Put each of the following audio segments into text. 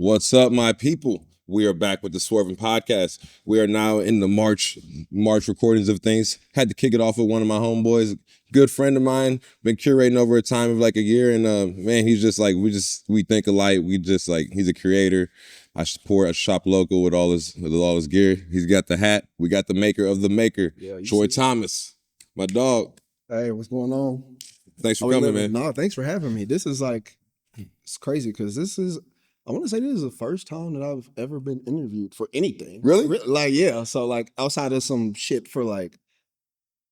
What's up, my people? We are back with the SWERVINN Podcast. We are now in the March recordings of things. Had to kick it off with one of my homeboys, good friend of mine. Been curating over a time of like a year, and man, he's just like we think alike. We just like he's a creator. I shop local with all his gear. He's got the hat. We got the maker of the maker, Troy Thomas, my dog. Hey, what's going on? Thanks for coming, man. No, thanks for having me. This is it's crazy because I want to say this is the first time that I've ever been interviewed for anything. Really? Yeah. So outside of some shit for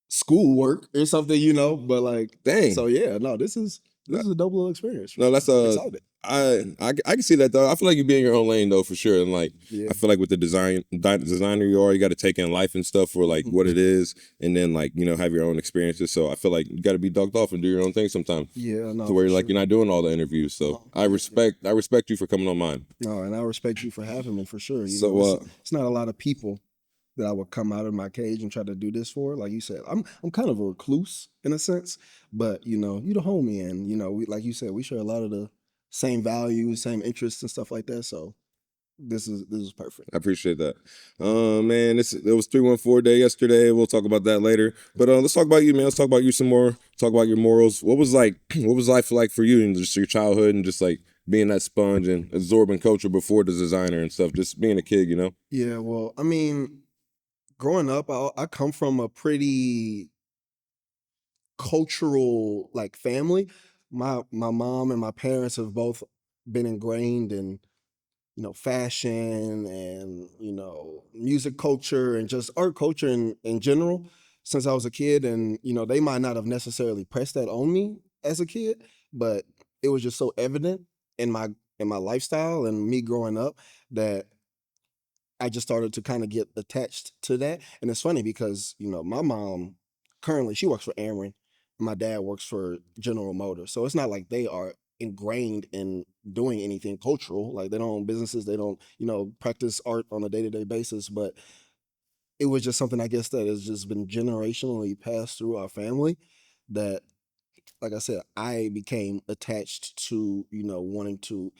schoolwork or something, but Dang. So yeah, no, this is a dope little experience. No, that's excited. I can see that though. I feel like you be in your own lane though for sure, and Yeah. I feel like with the designer you are, you got to take in life and stuff for what it is, and then have your own experiences. So I feel like you got to be dogged off and do your own thing sometimes. Yeah, no. To where for you're not doing all the interviews. So I respect you for coming on mine. No, and I respect you for having me for sure. So, it's not a lot of people that I would come out of my cage and try to do this for. Like you said, I'm kind of a recluse in a sense, but you the homie, and we, like you said, we share a lot of the same values, same interests and stuff like that. So this is perfect. I appreciate that. Man, it was 314 day yesterday. We'll talk about that later. But let's talk about you, man. Let's talk about you some more. Talk about your morals. What was life like for you and just your childhood and just being that sponge and absorbing culture before the designer and stuff, just being a kid, Yeah, well, I mean, growing up, I come from a pretty cultural family. My mom and my parents have both been ingrained in fashion and music culture and just art culture in general since I was a kid. And they might not have necessarily pressed that on me as a kid, but it was just so evident in my lifestyle and me growing up that I just started to kind of get attached to that. And it's funny because my mom currently, she works for Ameren. My dad works for General Motors. So it's not like they are ingrained in doing anything cultural. Like they don't own businesses, they don't, practice art on a day-to-day basis. But it was just something I guess that has just been generationally passed through our family that, like I said, I became attached to, wanting to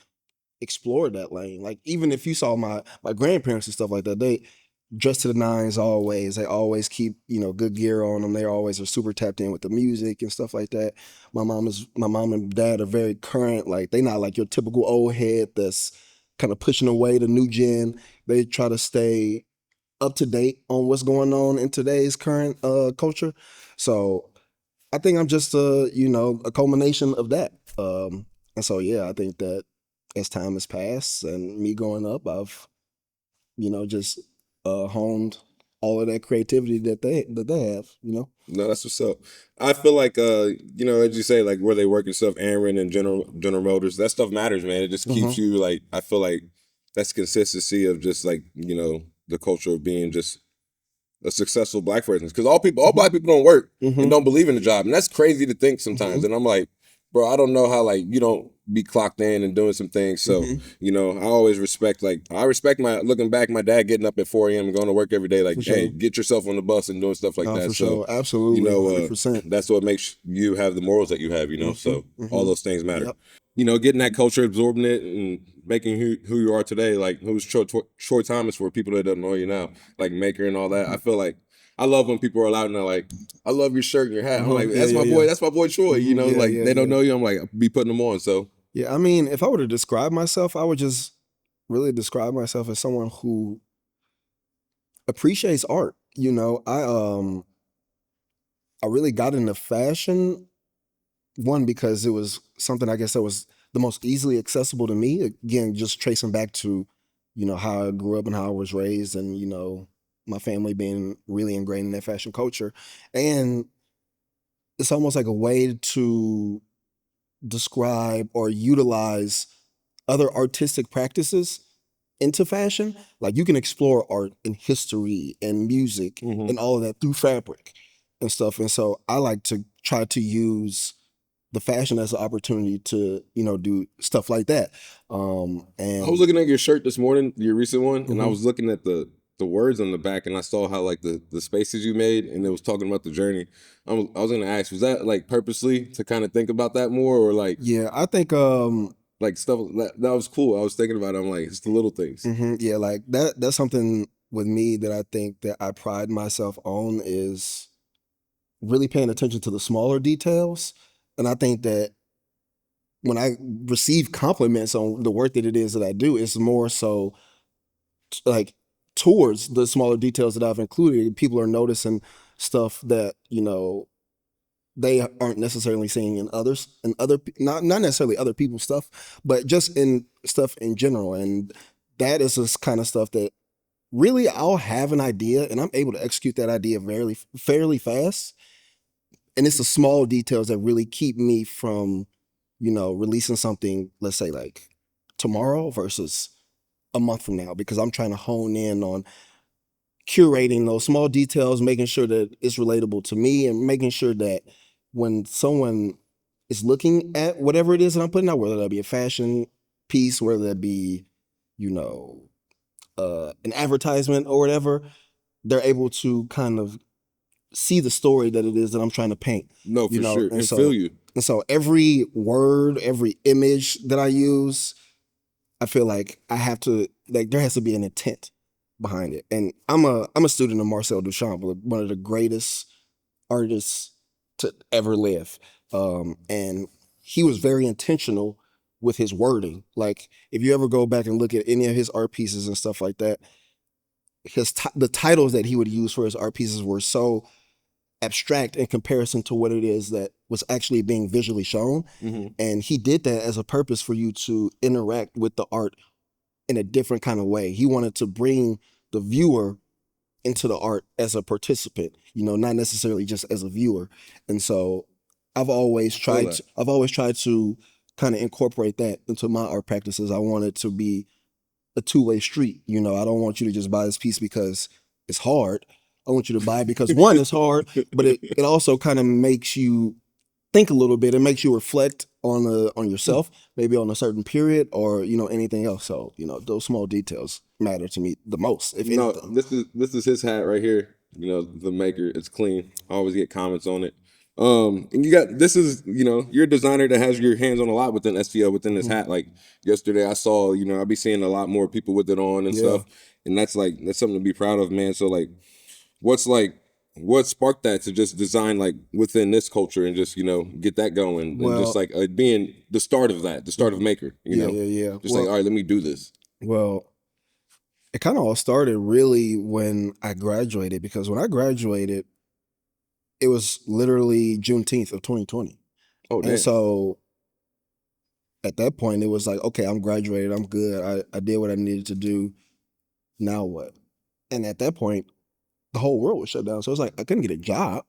explore that lane. Like even if you saw my grandparents and stuff like that, they dress to the nines always. They always keep good gear on them. They always are super tapped in with the music and stuff like that. My mom and dad are very current. Like they not like your typical old head that's kind of pushing away the new gen. They try to stay up to date on what's going on in today's current culture. So I think I'm just a culmination of that. And so yeah, I think that as time has passed and me growing up, I've just honed all of that creativity that they have. No, that's what's up. I feel like as you say, like where they work and stuff, Ameren and General Motors, that stuff matters, man. It just keeps you I feel like that's consistency of just the culture of being just a successful black person. Because all black people don't work and don't believe in the job. And that's crazy to think sometimes. And I'm like, bro, I don't know how you don't be clocked in and doing some things. So, I always respect looking back, my dad getting up at 4 a.m. and going to work every day. Like, hey, get yourself on the bus and doing stuff like that. For so, sure. Absolutely. 100%. That's what makes you have the morals that you have, So all those things matter. Yep. Getting that culture, absorbing it, and making who you are today. Like, who's Troy Thomas for people that don't know you now, like maker and all that. I feel like I love when people are out and they're like, I love your shirt and your hat. I'm like, that's my boy. That's my boy Troy. They don't know you. I'm like, be putting them on. So yeah, I mean, if I were to describe myself, I would just really describe myself as someone who appreciates art. I really got into fashion, one, because it was something I guess that was the most easily accessible to me. Again, just tracing back to, how I grew up and how I was raised and, my family being really ingrained in that fashion culture. And it's almost like a way to describe or utilize other artistic practices into fashion. Like you can explore art and history and music and all of that through fabric and stuff. And so I like to try to use the fashion as an opportunity to, do stuff like that. And I was looking at your shirt this morning, your recent one, and I was looking at the words on the back, and I saw how the spaces you made, and it was talking about the journey. I was gonna ask, was that purposely to kind of think about that more, or Yeah, I think Like stuff that was cool. I was thinking about it. I'm like, it's the little things. Yeah, like that's something with me that I think that I pride myself on is really paying attention to the smaller details. And I think that when I receive compliments on the work that it is that I do, it's more so like towards the smaller details that I've included. People are noticing stuff that, they aren't necessarily seeing in others and not necessarily other people's stuff, but just in stuff in general. And that is this kind of stuff that really I'll have an idea and I'm able to execute that idea fairly fast. And it's the small details that really keep me from, releasing something, let's say like tomorrow versus a month from now, because I'm trying to hone in on curating those small details, making sure that it's relatable to me and making sure that when someone is looking at whatever it is that I'm putting out, whether that be a fashion piece, whether that be, you know, an advertisement or whatever, they're able to kind of see the story that it is that I'm trying to paint. No, for sure. And Feel you. Every word, every image that I use, I feel like I have to, like, there has to be an intent behind it. And I'm a student of Marcel Duchamp, one of the greatest artists to ever live. And he was very intentional with his wording. Like, if you ever go back and look at any of his art pieces and stuff like that, the titles that he would use for his art pieces were so abstract in comparison to what it is that was actually being visually shown. And he did that as a purpose for you to interact with the art in a different kind of way. He wanted to bring the viewer into the art as a participant, not necessarily just as a viewer. And so I've always tried to kind of incorporate that into my art practices. I want it to be a two-way street. I don't want you to just buy this piece because it's hard. I want you to buy it because one, it's hard, but it also kind of makes you think a little bit. It makes you reflect on yourself, maybe on a certain period or, anything else. So, those small details matter to me the most, if anything. This is his hat right here. The maker. It's clean. I always get comments on it. And you're a designer that has your hands on a lot within STL within this hat. Like yesterday I saw, I'll be seeing a lot more people with it on and stuff. And that's something to be proud of, man. So what sparked that to just design like within this culture and just, get that going and just like being the start of that, the start of Maker, Yeah. Just all right, let me do this. Well, it kind of all started really when I graduated, because when I graduated, it was literally Juneteenth of 2020. Oh, damn. And so at that point, it was like, okay, I'm graduated. I'm good. I did what I needed to do. Now what? And at that point, the whole world was shut down. So it's like, I couldn't get a job.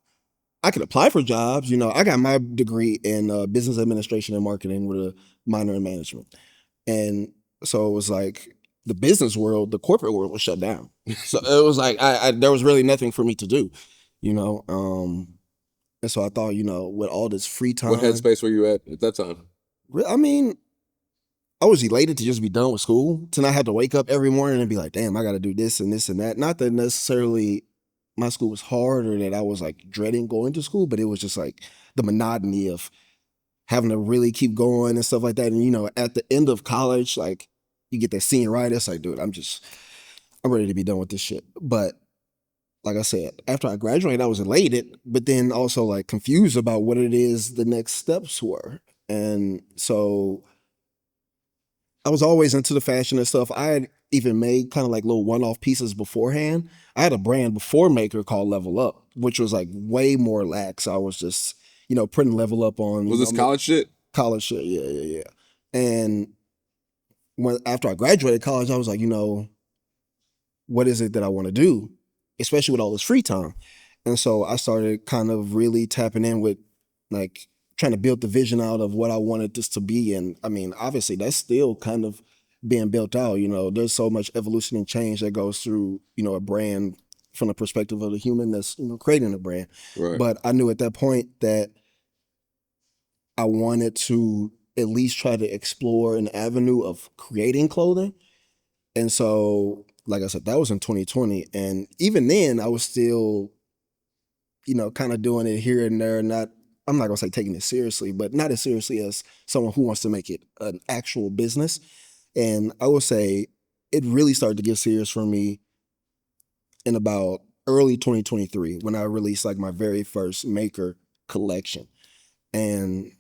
I could apply for jobs. I got my degree in business administration and marketing with a minor in management. And so it was like the business world, the corporate world was shut down. So it was like, there was really nothing for me to do, and so I thought, with all this free time. What headspace were you at that time? I mean, I was elated to just be done with school, to not have to wake up every morning and be like, damn, I got to do this and this and that. Not that necessarily my school was hard or that I was like dreading going to school, but it was just like the monotony of having to really keep going and stuff like that. And, at the end of college, like you get that senioritis, like, dude, I'm ready to be done with this shit. But like I said, after I graduated, I was elated, but then also like confused about what it is the next steps were. And so I was always into the fashion and stuff. I had even made kind of like little one-off pieces beforehand. I had a brand before Maker called Level Up, which was like way more lax. I was just, putting Level Up on. Was this college shit? College shit, yeah. And after I graduated college, I was like, what is it that I want to do, especially with all this free time? And so I started kind of really tapping in with like trying to build the vision out of what I wanted this to be. And I mean, obviously that's still kind of being built out. There's so much evolution and change that goes through, a brand from the perspective of the human that's, creating a brand. Right. But I knew at that point that I wanted to at least try to explore an avenue of creating clothing. And so, like I said, that was in 2020. And even then I was still, kind of doing it here and there, not I'm not gonna say taking it seriously, but not as seriously as someone who wants to make it an actual business. And I would say it really started to get serious for me in about early 2023 when I released like my very first maker collection. And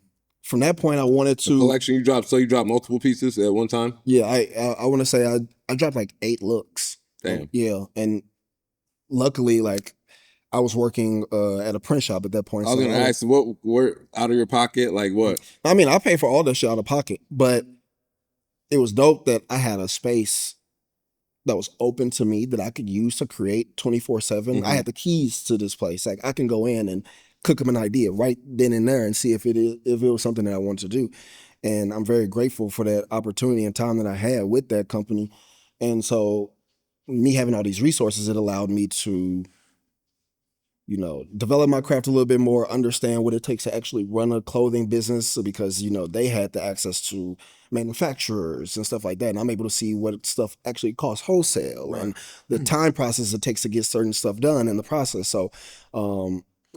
from that point, I wanted The to collection you dropped, so you dropped multiple pieces at one time? yeah, I want to say I dropped like 8 looks. Damn. Yeah, and luckily, like I was working at a print shop at that point. I was So gonna ask, what were out of your pocket? Like what? I mean, I paid for all that shit out of pocket, but it was dope that I had a space that was open to me that I could use to create 24/7. I Mhm. had the keys to this place. Like I can go in and cook up an idea right then and there and see if it was something that I wanted to do. And I'm very grateful for that opportunity and time that I had with that company. And so me having all these resources, it allowed me to, develop my craft a little bit more, understand what it takes to actually run a clothing business because, they had the access to manufacturers and stuff like that. And I'm able to see what stuff actually costs wholesale and the time process it takes to get certain stuff done in the process. So,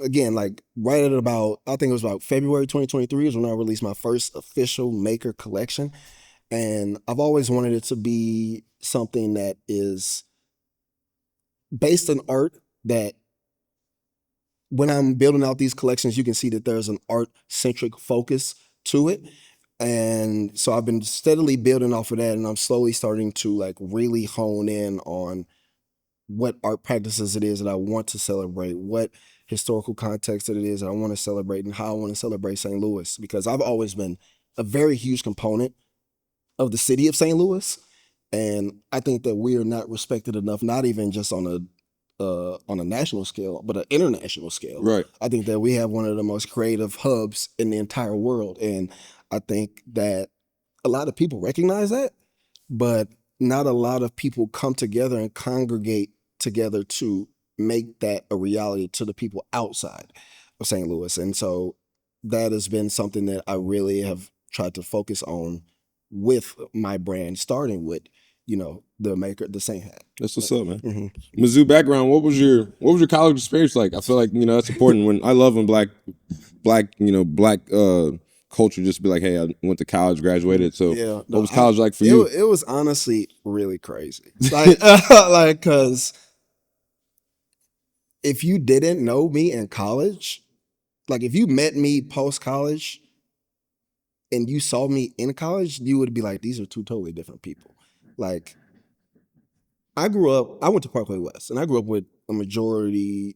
again, like right at about, I think it was about February 2023 is when I released my first official maker collection. And I've always wanted it to be something that is based in art that when I'm building out these collections, you can see that there's an art-centric focus to it. And so I've been steadily building off of that, and I'm slowly starting to like really hone in on what art practices it is that I want to celebrate, what historical context that it is that I want to celebrate, and how I want to celebrate St. Louis. Because I've always been a very huge component of the city of St. Louis. And I think that we are not respected enough, not even just on a national scale, but an international scale. Right. I think that we have one of the most creative hubs in the entire world. And I think that a lot of people recognize that, but not a lot of people come together and congregate together to make that a reality to the people outside of St. Louis. And so that has been something that I really have tried to focus on with my brand, starting with, the maker, the Saint hat. That's what's up, man. Mm-hmm. Mizzou background. What was your college experience like? I feel like that's important. When I love when black culture just be like, hey, I went to college, graduated. So Yeah, what no, was college like for you? it was honestly really crazy. Like, cause if you didn't know me in college, like if you met me post college and you saw me in college, you would be like, these are two totally different people. Like, I went to Parkway West, and I grew up with a majority,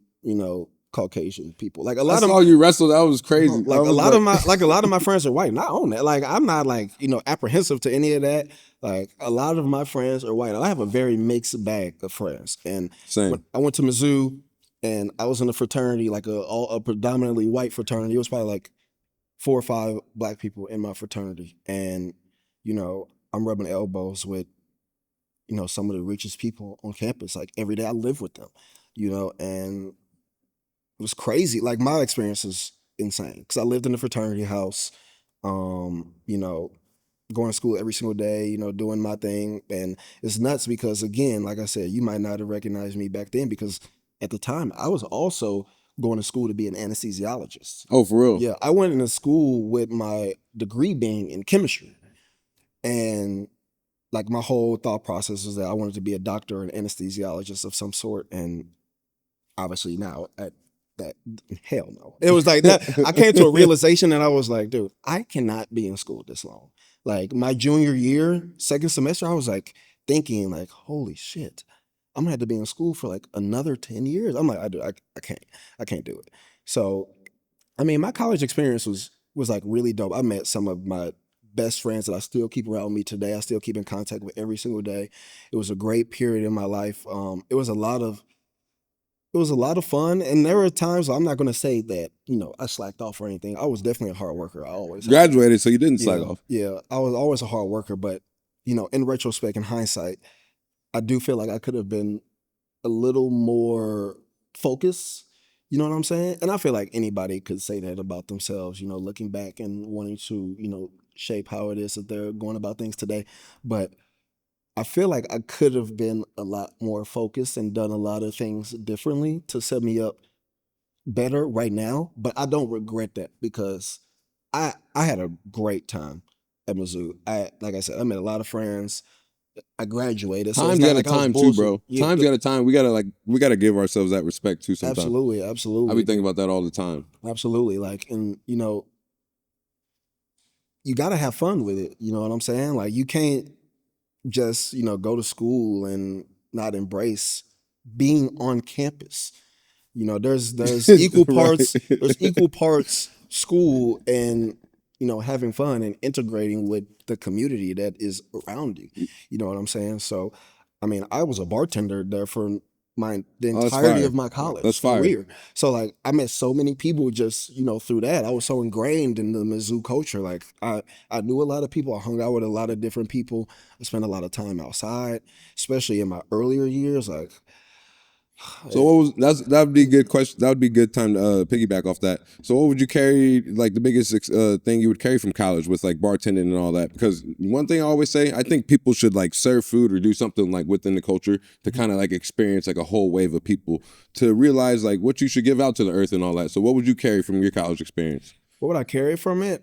Caucasian people. Like a I lot of saw you wrestle. That was crazy. like I a was lot of my friends are white. And I own that. Like I'm not like, apprehensive to any of that. Like a lot of my friends are white. I have a very mixed bag of friends. And same. when I went to Mizzou and I was in a fraternity, like a predominantly white fraternity. It was probably like 4 or 5 black people in my fraternity. And, I'm rubbing elbows with, some of the richest people on campus. Like every day I live with them, and it was crazy. Like my experience is insane because I lived in a fraternity house, going to school every single day, doing my thing. And it's nuts because, again, like I said, you might not have recognized me back then because at the time I was also going to school to be an anesthesiologist. Oh, for real? Yeah, I went into school with my degree being in chemistry. And like my whole thought process was that I wanted to be a doctor or an anesthesiologist of some sort. And obviously now that hell no. It was like that. I came to a realization and I was like, dude, I cannot be in school this long. Like my junior year, second semester, I was like thinking like, holy shit, I'm gonna have to be in school for like another 10 years. I'm like, I can't do it. So, I mean, my college experience was like really dope. I met some of my best friends that I still keep around me today. I still keep in contact with every single day. It was a great period in my life. It was a lot of fun, and there were times I'm not going to say that I slacked off or anything. I was definitely a hard worker. I always have. Graduated, so you didn't slack Yeah, off. yeah. I was always a hard worker, but in retrospect, in hindsight, I do feel like I could have been a little more focused. You know what I'm saying? And I feel like anybody could say that about themselves. Looking back and wanting to shape how it is that they're going about things today, but I feel like I could have been a lot more focused and done a lot of things differently to set me up better right now, but I don't regret that because I had a great time at Mizzou. Like I said, I met a lot of friends. I graduated, so it's Time's not got a like I was time too, bullshit. bro. Yeah, Time's got a time. We gotta give ourselves that respect too sometimes. absolutely, I be absolutely, thinking about that all the time. absolutely. Like, and you got to have fun with it. You know what I'm saying? Like, you can't just go to school and not embrace being on campus. There's equal Right. parts. There's equal parts school and having fun and integrating with the community that is around you. You know what I'm saying? So, I mean, I was a bartender there for the Oh, that's entirety fire. of my That's college fire. career. So like I met so many people just through that. I was so ingrained in the Mizzou culture. Like I knew a lot of people. I hung out with a lot of different people. I spent a lot of time outside, especially in my earlier years. Like So what was that'd be a good question. That would be a good time to piggyback off that. So what would you carry like the biggest thing you would carry from college with like bartending and all that? Because one thing I always say, I think people should like serve food or do something like within the culture to kind of like experience like a whole wave of people to realize like what you should give out to the earth and all that. So what would you carry from your college experience? what would I carry from it?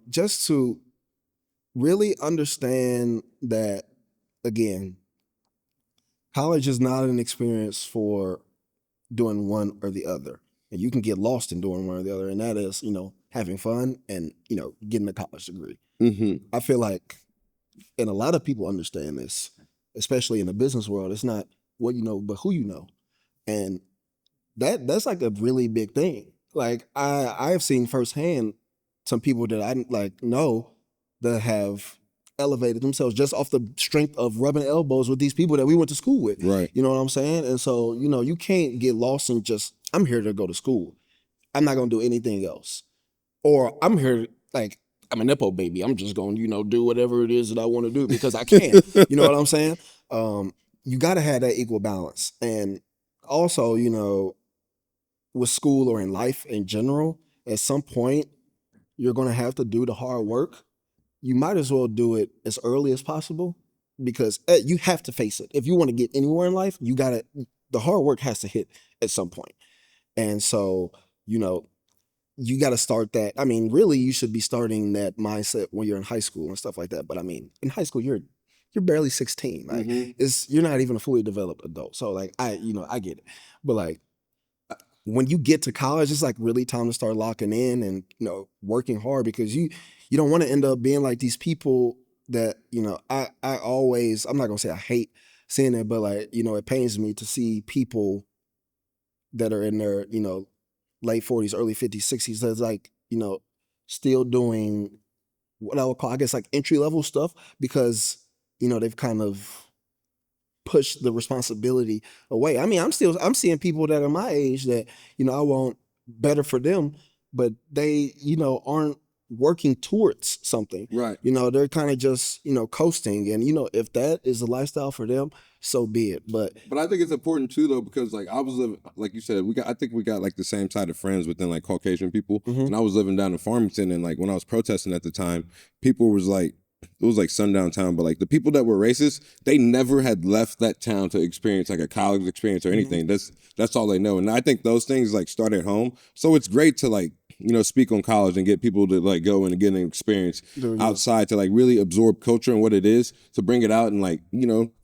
Just to really understand that again, college is not an experience for doing one or the other. And you can get lost in doing one or the other. And that is, having fun and, getting a college degree. Mm-hmm. I feel like, and a lot of people understand this, especially in the business world, it's not what you know, but who you know. And that's like a really big thing. Like I've seen firsthand some people that I like know that have elevated themselves just off the strength of rubbing elbows with these people that we went to school with. Right. You know what I'm saying? And so, you can't get lost in just I'm here to go to school. I'm not gonna do anything else. Or I'm here like I'm a Nepo baby. I'm just gonna, do whatever it is that I want to do because I can. You know what I'm saying? You gotta have that equal balance. And also, with school or in life in general, at some point, you're going to have to do the hard work. You might as well do it as early as possible because you have to face it. If you want to get anywhere in life, the hard work has to hit at some point. And so, you got to start that. I mean, really, you should be starting that mindset when you're in high school and stuff like that. But I mean, in high school, you're barely 16. Like you're not even a fully developed adult. So like I get it. But like when you get to college, it's like really time to start locking in and working hard because you don't want to end up being like these people that I always I'm not gonna say I hate seeing it, but like it pains me to see people that are in their late 40s, early 50s, 60s that's like still doing what I would call I guess like entry level stuff because they've kind of push the responsibility away. I mean, I'm seeing people that are my age that, I want better for them, but they, aren't working towards something. Right. They're kind of just, coasting. And, if that is the lifestyle for them, so be it. But I think it's important too though because like I was living like you said I think we got like the same side of friends within like Caucasian people and I was living down in Farmington and like when I was protesting at the time people was like it was like sundown town but like the people that were racist they never had left that town to experience like a college experience or anything that's all they know and I think those things like start at home so it's great to like speak on college and get people to like go and get an experience outside to like really absorb culture and what it is to bring it out and like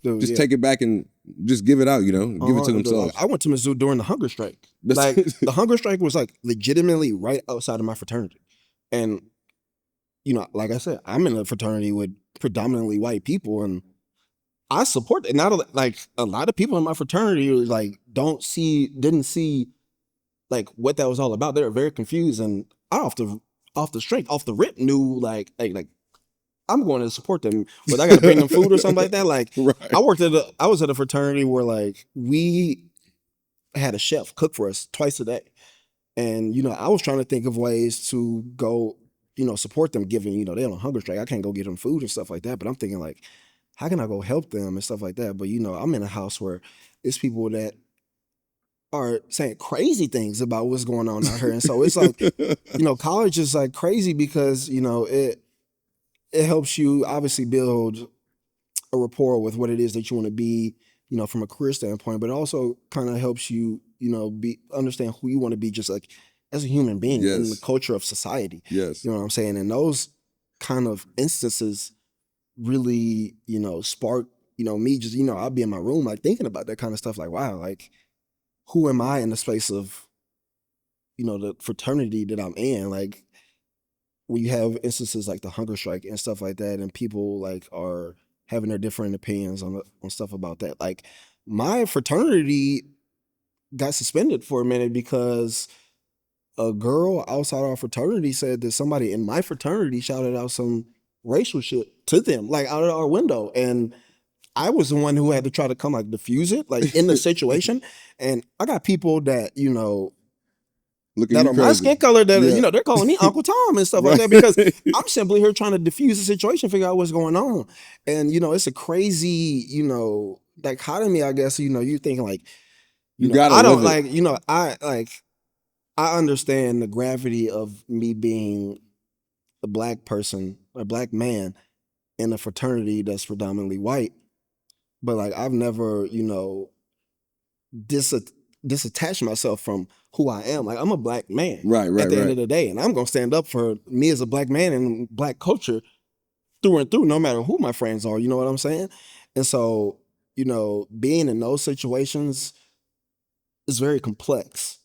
just take it back and just give it out give it to themselves. I went to Mizzou during the hunger strike. Like the hunger strike was like legitimately right outside of my fraternity, and like I said, I'm in a fraternity with predominantly white people, and I support it. Not like a lot of people in my fraternity like didn't see like what that was all about. They were very confused, and I off the rip knew like I'm going to support them, but I got to bring them food or something like that. Like right. I was at a fraternity where like we had a chef cook for us twice a day, and I was trying to think of ways to go support them, given they on hunger strike. I can't go get them food and stuff like that, but I'm thinking like, how can I go help them and stuff like that? But I'm in a house where it's people that are saying crazy things about what's going on out here. And so it's like, college is like crazy because, it helps you obviously build a rapport with what it is that you want to be from a career standpoint, but it also kind of helps you, understand who you want to be just like as a human being in the Yes. culture of society. Yes. You know what I'm saying? And those kind of instances really, spark, me just, I'll be in my room like thinking about that kind of stuff. Like, wow, like who am I in the space of, the fraternity that I'm in? Like when you have instances like the hunger strike and stuff like that, and people like are having their different opinions on stuff about that. Like my fraternity got suspended for a minute because a girl outside our fraternity said that somebody in my fraternity shouted out some racial shit to them, like out of our window. And I was the one who had to try to come like diffuse it, like in the situation. And I got people that, Look at that you are my skin crazy. color that, Yeah. they're calling me Uncle Tom and stuff like Right. that because I'm simply here trying to diffuse the situation, figure out what's going on. And, it's a crazy, dichotomy, I guess, you're thinking like, You gotta I don't live it. like, I understand the gravity of me being a black person, a black man in a fraternity that's predominantly white. But like I've never, dis- disattached myself from who I am. Like I'm a black man Right, at right, the end right. of the day. And I'm gonna stand up for me as a black man and black culture through and through, no matter who my friends are. You know what I'm saying? And so, being in those situations is very complex.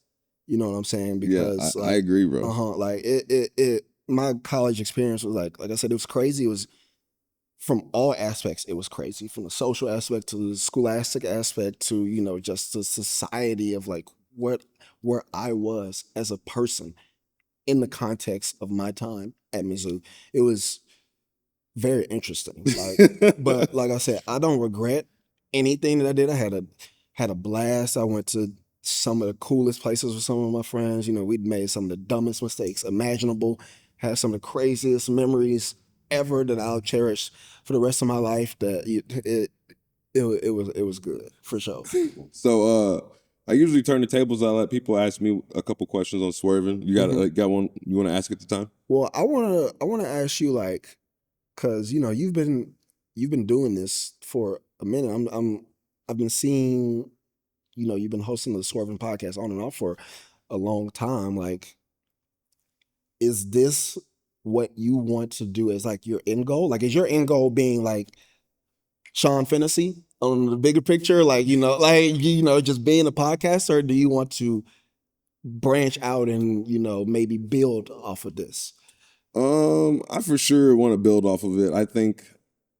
You know what I'm saying? Yeah, Because I like, agree, bro. like it my college experience was like I said, it was crazy. It was from all aspects, it was crazy. From the social aspect to the scholastic aspect to, just the society of like what where I was as a person in the context of my time at Mizzou. It was very interesting. Like, but like I said, I don't regret anything that I did. I had a blast. I went to some of the coolest places with some of my friends. We'd made some of the dumbest mistakes imaginable. Had some of the craziest memories ever that I'll cherish for the rest of my life. That it was good for sure. So I usually turn the tables. I let people ask me a couple questions on swerving. You got got one you want to ask at the time? Well, I wanna ask you like, cause you've been doing this for a minute. I've been seeing, you've been hosting the Swervin podcast on and off for a long time. Like, is this what you want to do as like your end goal? Like, is your end goal being like Sean Fennessy on the bigger picture? Like, just being a podcaster, or do you want to branch out and, maybe build off of this? I for sure want to build off of it. I think,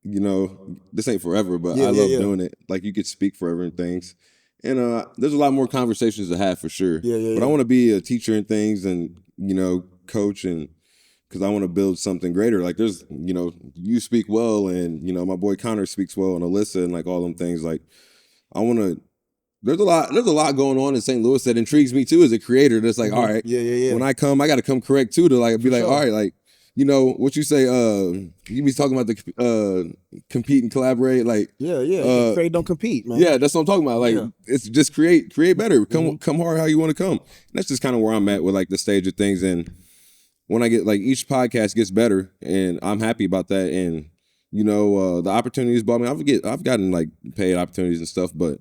this ain't forever, but Yeah, I yeah, love yeah. doing it. Like you could speak forever and things. And there's a lot more conversations to have for sure. Yeah, yeah, But I yeah. want to be a teacher and things and, coach and because I want to build something greater. Like there's, you speak well and, my boy Connor speaks well and Alyssa and like all them things. Like I want to there's a lot going on in St. Louis that intrigues me too as a creator. That's like, all right, Yeah, yeah, yeah. when I come, I got to come correct too to like be For like, sure. all right, like what you say. You be talking about the compete and collaborate, like Yeah, yeah. Create, don't compete, man. yeah, that's what I'm talking about. Like Yeah. it's just create better. Come hard how you want to come. And that's just kind of where I'm at with like the stage of things. And when I get like each podcast gets better, and I'm happy about that. And the opportunities bought me. I've gotten like paid opportunities and stuff, but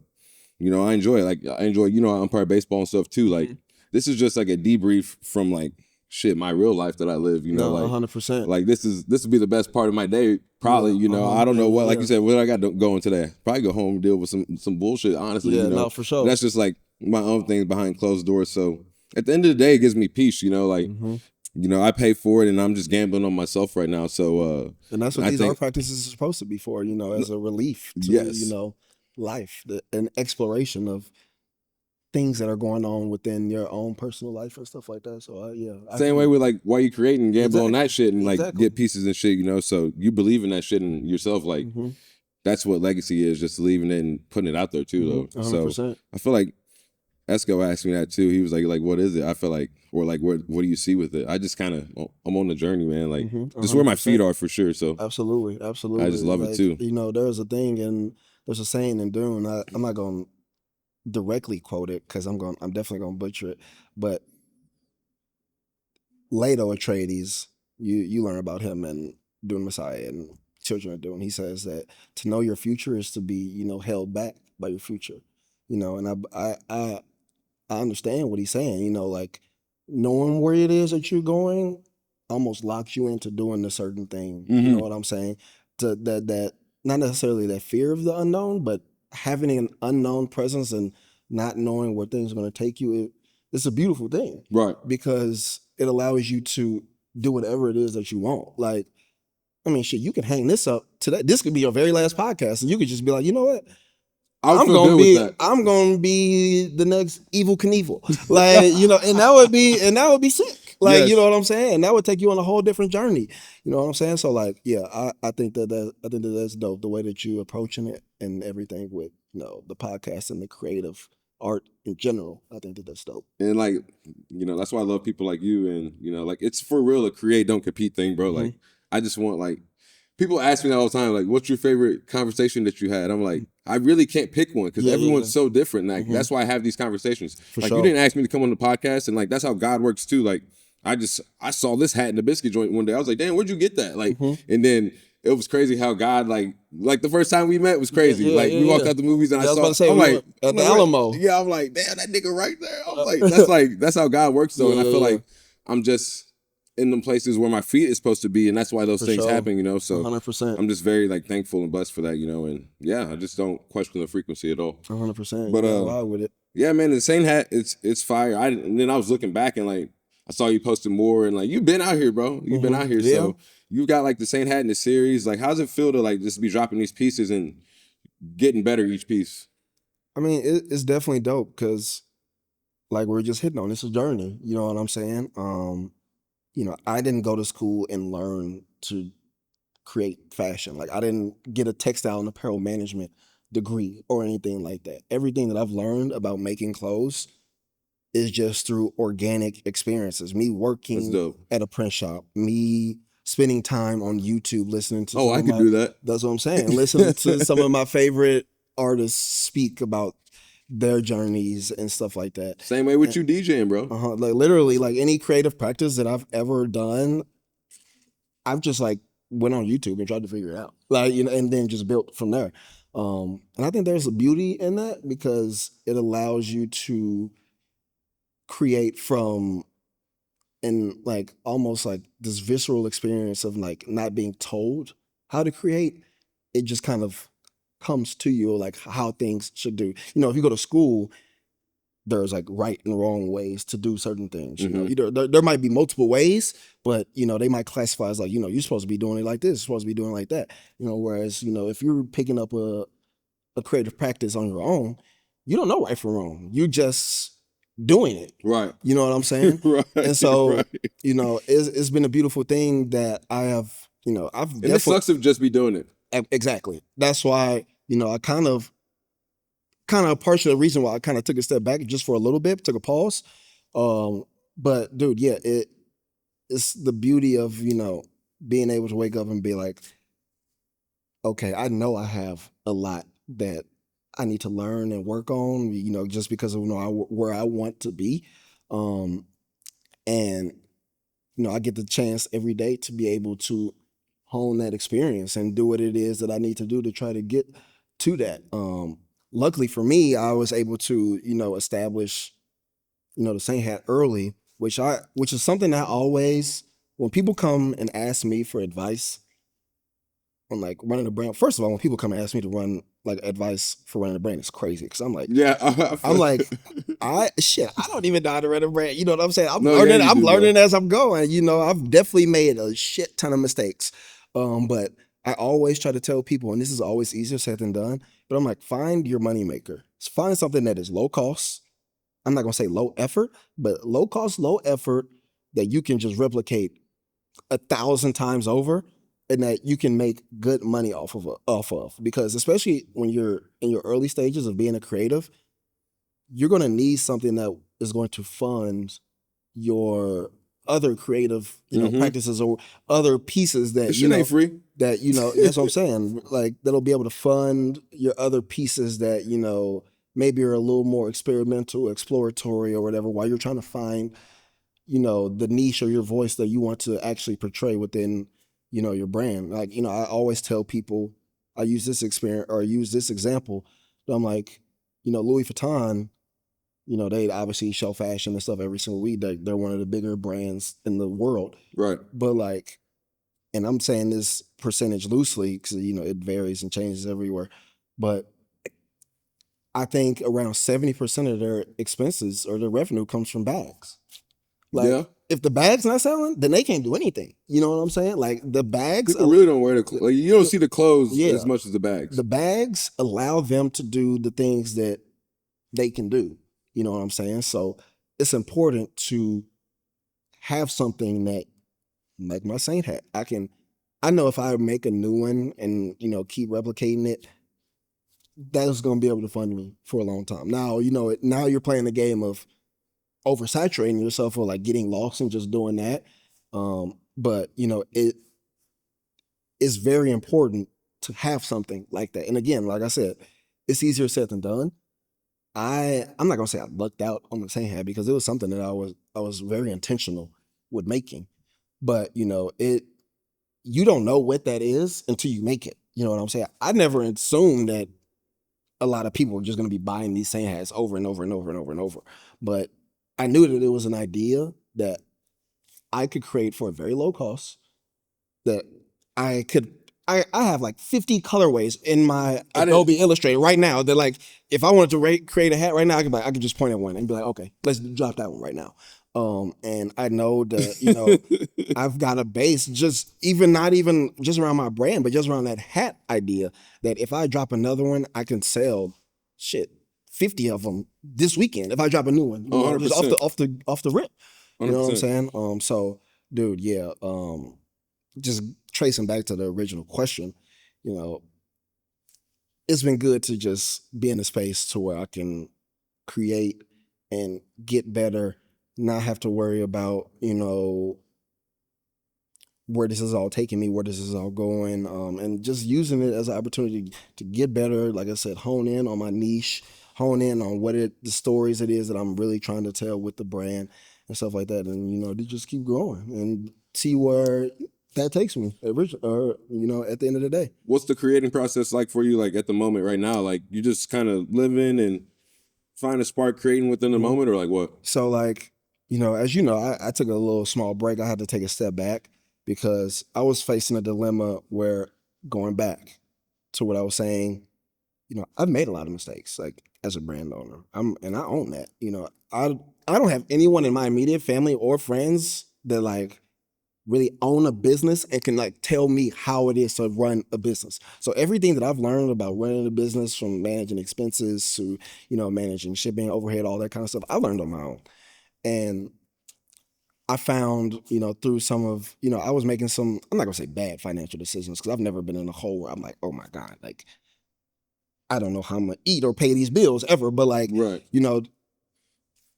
I enjoy it. Like I enjoy, I umpire baseball and stuff too. Like this is just like a debrief from like shit, my real life that I live, No, like 100%. like this would be the best part of my day, probably, Yeah, I don't yeah, know what, yeah, like yeah. you said, what I got going today. Probably go home and deal with some bullshit, honestly, Yeah, no, for sure. That's just like my own things behind closed doors. So at the end of the day, it gives me peace, like, I pay for it and I'm just gambling on myself right now. So And that's what I these art think, practices are supposed to be for, as a relief to, yes. life, an exploration of things that are going on within your own personal life and stuff like that. So, yeah. Same way with like why you creating gamble on Exactly. that shit and like Exactly. get pieces and shit, so you believe in that shit in yourself, like that's what legacy is, just leaving it and putting it out there too, though. So 100%. I feel like Esco asked me that too. He was like, what is it? I feel like, or like, what do you see with it? I just kind of, I'm on the journey, man. Like, this is where my feet 100%. are for sure. So Absolutely. Absolutely. I just love it Like, too. there's a thing and there's a saying in Dune. I'm not going to directly quote it because I'm definitely going to butcher it. But Leto Atreides, you learn about him and Dune Messiah and children are doing. He says that to know your future is to be, held back by your future, and I understand what he's saying, like knowing where it is that you're going almost locks you into doing a certain thing. You know what I'm saying? That not necessarily that fear of the unknown, but having an unknown presence and not knowing where things are going to take you, it's a beautiful thing. Right. Because it allows you to do whatever it is that you want. Like, I mean, shit, you can hang this up today. This could be your very last podcast, and you could just be like, you know what? I'm gonna be the next Evil Knievel, like, and that would be sick, like, yes. You know what I'm saying? And that would take you on a whole different journey. You know what I'm saying? So, like, yeah, I think that's dope. The way that you approaching it and everything with the podcast and the creative art in general, I think that's dope. And like, that's why I love people like you, and like, it's for real a create, don't compete thing, bro. Like, I just want, like, people ask me that all the time, like, what's your favorite conversation that you had? I'm like, I really can't pick one because everyone's so different. Like, that's why I have these conversations. For like, sure. You didn't ask me to come on the podcast, and like, that's how God works too. Like, I saw this hat in the biscuit joint one day. I was like, damn, where'd you get that? Like, and then it was crazy how God, like the first time we met was crazy. We walked out the movies and I'm like, at the Alamo. Yeah, I'm like, damn, that nigga right there. I'm like, that's how God works though. And I feel like I'm just in them places where my feet is supposed to be, and that's why those things happen, So 100%. I'm just very like thankful and blessed for that, and yeah, I just don't question the frequency at all. 100%. But why with it? Yeah, man, the same hat, it's fire. And then I was looking back and like I saw you posting more, and like, you've been out here, bro. You've been out here, so you've got like the same hat in the series. Like, how's it feel to like just be dropping these pieces and getting better each piece? I mean, it's definitely dope because, like, we're just hitting on this journey. You know what I'm saying? I didn't go to school and learn to create fashion. Like, I didn't get a textile and apparel management degree or anything like that. Everything that I've learned about making clothes is just through organic experiences. Me working at a print shop, me spending time on YouTube listening to. Oh, I could do that. That's what I'm saying. Listening to some of my favorite artists speak about their journeys and stuff like that. Same way with you DJing, bro. Like, literally, like, any creative practice that I've ever done, I've just like went on YouTube and tried to figure it out, like, and then just built from there. And I think there's a beauty in that because it allows you to create from and like almost like this visceral experience of like not being told how to create. It just kind of comes to you, like how things should do. If you go to school, there's like right and wrong ways to do certain things. There might be multiple ways, but they might classify as like, you're supposed to be doing it like this, you're supposed to be doing it like that. Whereas if you're picking up a creative practice on your own, you don't know right from wrong. You just doing it. Right. You know what I'm saying? Right. And so, it's been a beautiful thing that I have, I've and it sucks to just be doing it. Exactly. That's why, I kind of partially the reason why I kind of took a step back just for a little bit, took a pause. But dude, yeah, it's the beauty of, being able to wake up and be like, okay, I know I have a lot that I need to learn and work on, just because of where I want to be. And, I get the chance every day to be able to hone that experience and do what it is that I need to do to try to get to that. Luckily for me, I was able to, establish, the Saint hat early, which is something I always, when people come and ask me for advice on like running a brand. First of all, when people come and ask me to run like advice for running a brand, it's crazy because I'm like, I don't even know how to run a brand. You know what I'm saying? I'm learning as I'm going. I've definitely made a shit ton of mistakes. But I always try to tell people, and this is always easier said than done, but I'm like, find your moneymaker. Find something that is low cost. I'm not gonna say low effort, but low cost, low effort that you can just replicate 1,000 times over, and that you can make good money off of. Because especially when you're in your early stages of being a creative, you're gonna need something that is going to fund your other creative, practices or other pieces that ain't free. That that's what I'm saying. Like, that'll be able to fund your other pieces that maybe are a little more experimental, exploratory, or whatever. While you're trying to find, the niche or your voice that you want to actually portray within, your brand. Like, I always tell people, I use this experience or use this example. I'm like, Louis Vuitton, they obviously show fashion and stuff every single week. They're one of the bigger brands in the world. Right. But like, and I'm saying this percentage loosely because, it varies and changes everywhere. But I think around 70% of their expenses or their revenue comes from bags. Like, if the bag's not selling, then they can't do anything. You know what I'm saying? Like, the bags. People really don't wear the clothes. Like, you don't see the clothes as much as the bags. The bags allow them to do the things that they can do. You know what I'm saying? So it's important to have something that, like my Saint hat, I know if I make a new one and, keep replicating it, that's going to be able to fund me for a long time. Now, now you're playing the game of oversaturating yourself or like getting lost and just doing that. But it is very important to have something like that. And again, like I said, it's easier said than done. I'm not gonna say I lucked out on the Saint hat because it was something that I was very intentional with making. But you don't know what that is until you make it. You know what I'm saying? I never assumed that a lot of people were just gonna be buying these Saint hats over and over and over and over and over. But I knew that it was an idea that I could create for a very low cost, that I have like 50 colorways in my Adobe Illustrator right now. They're like, if I wanted to create a hat right now, I could just point at one and be like, okay, let's drop that one right now. And I know that, I've got a base not even just around my brand, but just around that hat idea that if I drop another one, I can sell 50 of them this weekend. If I drop a new one, just off the rip, you know what I'm saying? So dude, yeah. Just tracing back to the original question, it's been good to just be in a space to where I can create and get better, not have to worry about, where this is all taking me, where this is all going, and just using it as an opportunity to get better. Like I said, hone in on my niche, hone in on the stories it is that I'm really trying to tell with the brand and stuff like that. And, to just keep growing and see where that takes me, at the end of the day. What's the creating process like for you, like at the moment right now? Like, you just kind of living and find a spark creating within the moment, or like what? So like, as you know, I took a little small break. I had to take a step back because I was facing a dilemma where, going back to what I was saying, I've made a lot of mistakes, like as a brand owner. And I own that. I don't have anyone in my immediate family or friends that like really own a business and can like tell me how it is to run a business. So everything that I've learned about running a business, from managing expenses to, managing shipping, overhead, all that kind of stuff, I learned on my own. And I found, through some of, I was making some, I'm not gonna say bad financial decisions, because I've never been in a hole where I'm like, oh my God, like, I don't know how I'm gonna eat or pay these bills ever. But like, right.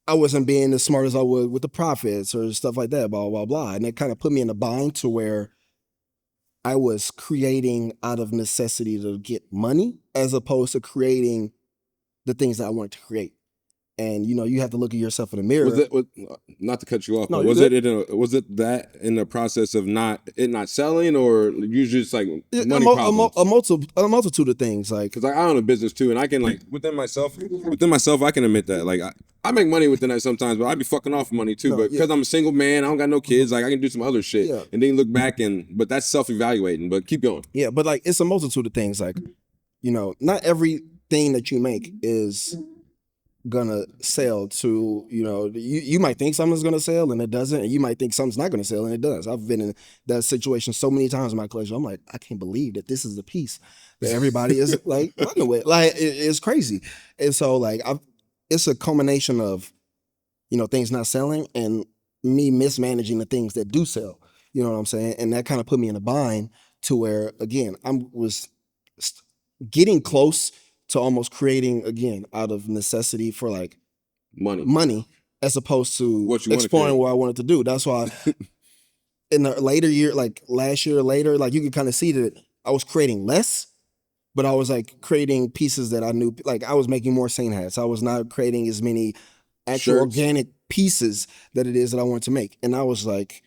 I wasn't being as smart as I would with the profits or stuff like that, blah, blah, blah. And it kind of put me in a bind to where I was creating out of necessity to get money as opposed to creating the things that I wanted to create. And, you have to look at yourself in the mirror. Not to cut you off, but was it that in the process of not selling, or you just like money problems? A multitude of things, like, because I own a business too, and I can like within myself, I can admit that like I make money within that sometimes, but I be fucking off money too. But because I'm a single man, I don't got no kids, like I can do some other shit, and then look back but that's self-evaluating. But keep going. Yeah, but like it's a multitude of things, like not everything that you make is gonna sell to, you might think something's gonna sell and it doesn't, and you might think something's not gonna sell and it does. I've been in that situation so many times in my collection. I'm like, I can't believe that this is the piece that everybody is like running with. Like it's crazy. And so like it's a culmination of things not selling and me mismanaging the things that do sell. You know what I'm saying? And that kind of put me in a bind to where, again, I was getting close to almost creating, again, out of necessity for like money as opposed to exploring what I wanted to do. That's why in the later year, like last year or later, like you could kind of see that I was creating less, but I was like creating pieces that I knew, like I was making more Saint hats. I was not creating as many actual organic pieces that it is that I wanted to make. And I was like,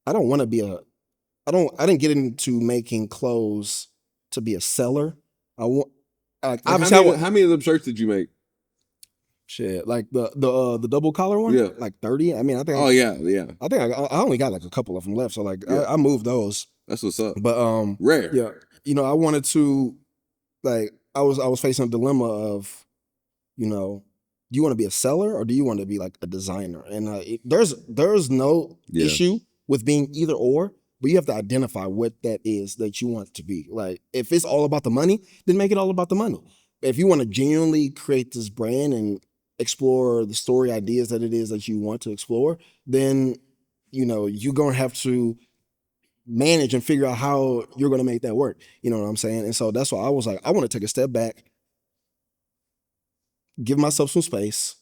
I don't want to be a I didn't get into making clothes to be a seller. I want like Like obviously I want how many of them shirts did you make? shit like the double collar one, Yeah. like 30. I mean, Oh yeah, yeah. I think I only got like a couple of them left, so like Yeah. I moved those. That's what's up. But Rare. yeah, I wanted to like I was facing a dilemma of, do you want to be a seller or do you want to be like a designer? And there's no Yeah. issue with being either or, but you have to identify what that is that you want to be. Like if it's all about the money, then make it all about the money. If you want to genuinely create this brand and explore the story ideas that it is that you want to explore, then you're gonna have to manage and figure out how you're gonna make that work. You know what I'm saying? And so that's why I was like, I want to take a step back, give myself some space,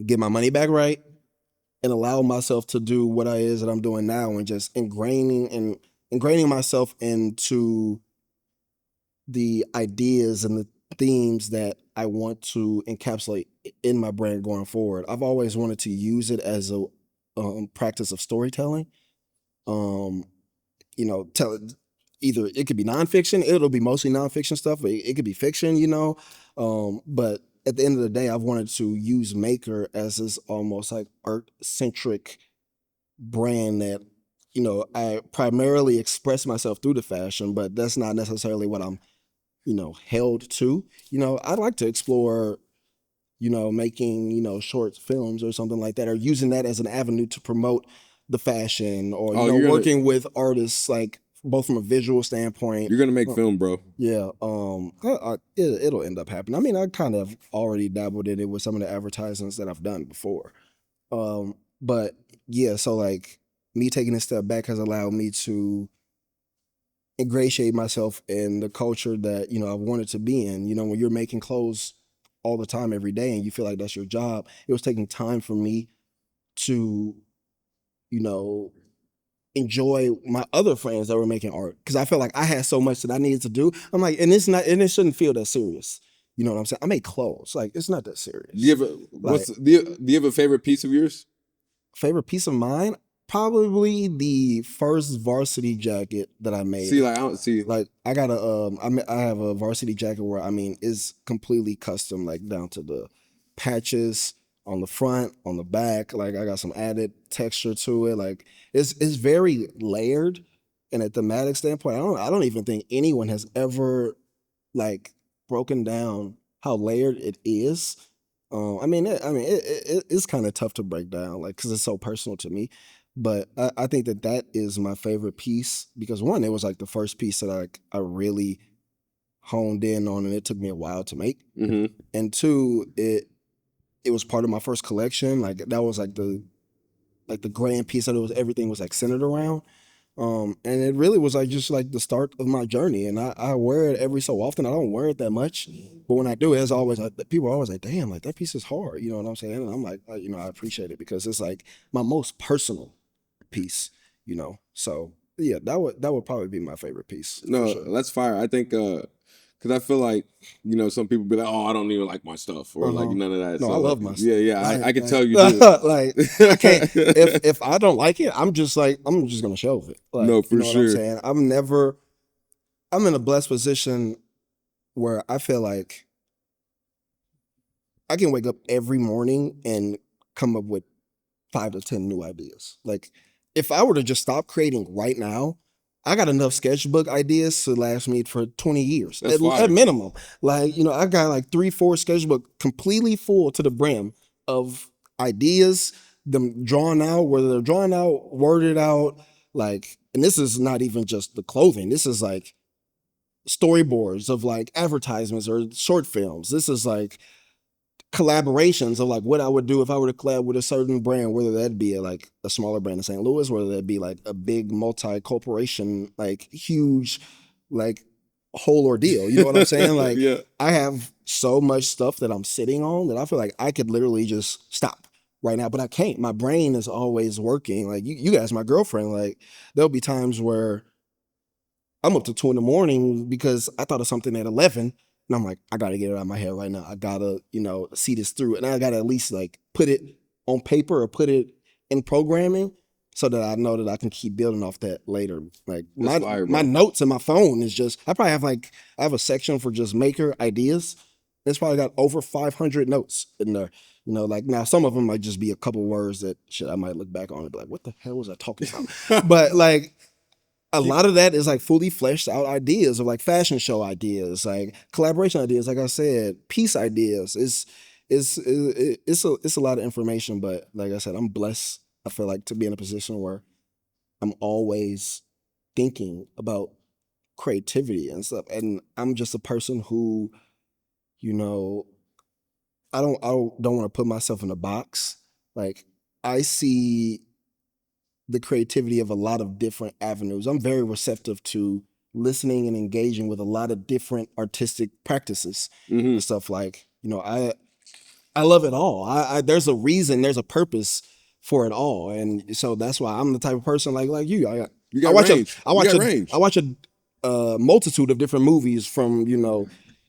get my money back right, and allow myself to do what it is that I'm doing now, and just ingraining myself into the ideas and the themes that I want to encapsulate in my brand going forward. I've always wanted to use it as a practice of storytelling. Um, tell either it could be nonfiction, it'll be mostly nonfiction stuff, but it could be fiction, but at the end of the day, I've wanted to use Maker as this almost like art centric brand that, I primarily express myself through the fashion, but that's not necessarily what I'm, held to. I'd like to explore, making, short films or something like that, or using that as an avenue to promote the fashion, or, Oh, you're working with artists, like both from a visual standpoint. gonna make film, bro. Yeah, it'll end up happening. I mean, I kind of already dabbled in it with some of the advertisements that I've done before. But yeah, so like me taking a step back has allowed me to ingratiate myself in the culture that, I wanted to be in. When you're making clothes all the time, every day, and you feel like that's your job, it was taking time for me to, you know, enjoy my other friends that were making art, because I felt like I had so much that I needed to do. I'm like, and it shouldn't feel that serious. You know what I'm saying? I make clothes. Like, it's not that serious. Do you have do you have a favorite piece of yours? Favorite piece of mine? Probably the first varsity jacket that I made. See, like I don't see. Like I got I have a varsity jacket where, I mean, it's completely custom, like down to the patches on the front, on the back. Like I got some added texture to it. Like it's very layered, and a thematic standpoint, I don't even think anyone has ever like broken down how layered it is. It's kind of tough to break down, like, because it's so personal to me. But I think that is my favorite piece, because one, it was like the first piece that I really honed in on, and it took me a while to make. Mm-hmm. And two, it was part of my first collection. Like that was like the grand piece that everything was like centered around. And it really was like just like the start of my journey. And I wear it every so often. I don't wear it that much, but when I do, it's always like, people are always like, "Damn, like that piece is hard." You know what I'm saying? And I'm like, I appreciate it, because it's like my most personal piece. So yeah, that would probably be my favorite piece. No, sure. that's fire. I think because I feel like some people be like, "Oh, I don't even like my stuff," or like none of that. No, So, I love like, my stuff. Yeah. I can tell you do. Like I can't, if I don't like it, I'm just gonna shelve it. Like, No, for you know sure. what I'm saying? I'm in a blessed position where I feel like I can wake up every morning and come up with 5 to 10 new ideas. Like if I were to just stop creating right now, I got enough sketchbook ideas to last me for 20 years at minimum. Like, I got like 3-4 sketchbook completely full to the brim of ideas, them drawn out, whether they're drawn out, worded out, like, and this is not even just the clothing. This is like storyboards of like advertisements or short films. This is like collaborations of like what I would do if I were to collab with a certain brand, whether that be like a smaller brand in St. Louis, whether that be like a big multi-corporation, like huge, like whole ordeal. You know what I'm saying? Like, Yeah. I have so much stuff that I'm sitting on that I feel like I could literally just stop right now, but I can't. My brain is always working. Like you guys, my girlfriend, like there'll be times where I'm up to 2 a.m. because I thought of something at 11. And I'm like, I gotta get it out of my head right now. I gotta, see this through. And I gotta at least like put it on paper or put it in programming so that I know that I can keep building off that later. Like That's fire, my bro. notes in my phone is just, I probably have like, I have a section for just maker ideas. It's probably got over 500 notes in there. You know, like now some of them might just be a couple words that shit I might look back on and be like, what the hell was I talking about? But like a lot of that is like fully fleshed out ideas of like fashion show ideas, like collaboration ideas. Like I said, piece ideas. It's a lot of information, but like I said, I'm blessed. I feel like to be in a position where I'm always thinking about creativity and stuff. And I'm just a person who, you know, I don't want to put myself in a box. Like I see the creativity of a lot of different avenues. I'm very receptive to listening and engaging with a lot of different artistic practices and stuff. Like, you know, I love it all. There's a reason, there's a purpose for it all, and so that's why I'm the type of person like you. You got range. I watch you got range. I watch a multitude of different movies from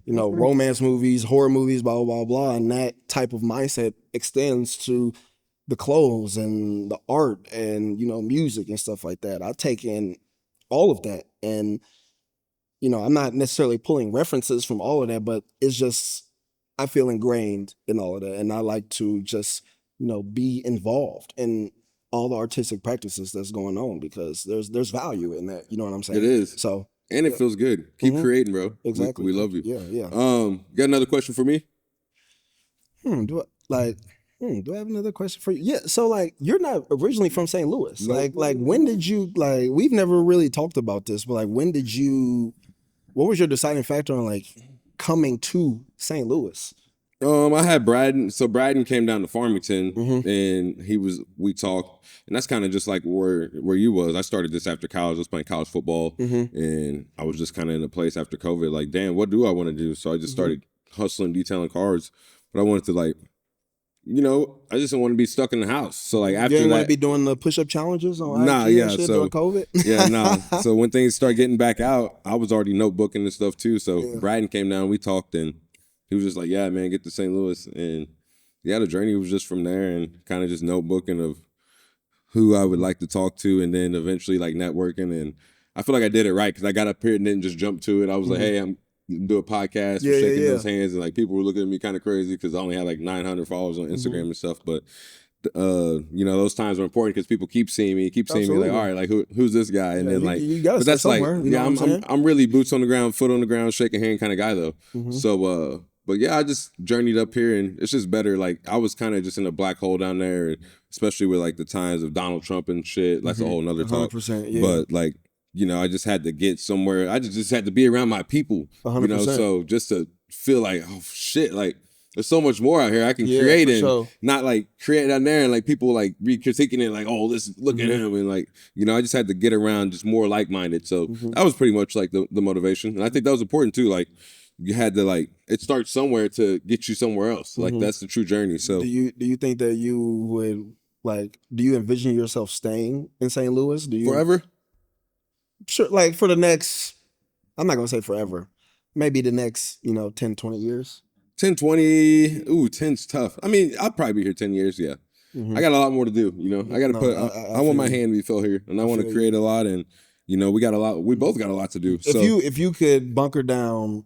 romance movies, horror movies, blah blah blah blah, and that type of mindset extends to the clothes and the art and music and stuff like that. I take in all of that, and I'm not necessarily pulling references from all of that, but it's just I feel ingrained in all of that, and I like to just be involved in all the artistic practices that's going on because there's value in that. You know what I'm saying? It is. So and it feels good. Keep creating, bro. exactly. We love you. Yeah. Got another question for me? Do I have another question for you? Yeah. So like, you're not originally from St. Louis. Nope. Like when did you we've never really talked about this, but like when did you? What was your deciding factor on like coming to St. Louis? I had Braden. So Braden came down to Farmington, and we talked, and that's kind of just like where you was. I started this after college. I was playing college football, and I was just kind of in a place after COVID. Like, damn, what do I want to do? So I just started hustling, detailing cars. But I wanted to I just didn't want to be stuck in the house. So like after you didn't that, want to be doing the push-up challenges on nah, IG yeah, and shit so during COVID. yeah, nah. So when things start getting back out, I was already notebooking and stuff too. So Braden came down, we talked, and he was just like, "Yeah, man, get to St. Louis." And yeah, the journey was just from there, and kind of just notebooking of who I would like to talk to, and then eventually like networking. And I feel like I did it right because I got up here and didn't just jump to it. I was like, "Hey, I'm do a podcast, we're shaking those hands," and like people were looking at me kind of crazy because I only had like 900 followers on Instagram and stuff. But those times were important because people keep seeing me like, all right, like who's this guy? And then like, you gotta but that's like, somewhere, you know what I'm saying? I'm really boots on the ground, foot on the ground, shaking hand kind of guy though. So, but yeah, I just journeyed up here, and it's just better. Like I was kind of just in a black hole down there, and especially with like the times of Donald Trump and shit. That's a whole nother talk. 100%, yeah. But like, I just had to get somewhere. I just had to be around my people. 100%. So just to feel like, oh shit, like there's so much more out here I can create, and not like create down there and like people like be critiquing it like, oh, look at him, and like I just had to get around just more like-minded. So that was pretty much like the motivation, and I think that was important too. Like you had to like it starts somewhere to get you somewhere else. Like that's the true journey. So do you think that you would do you envision yourself staying in St. Louis? Do you forever? Sure, like for the next, I'm not gonna say forever, maybe the next 10, 20 years. 10, 20, 10's tough. I mean, I'll probably be here 10 years, yeah. I got a lot more to do, I got to put, I want my hand to be filled here, and I want to create a lot, and, we both got a lot to do. If you could bunker down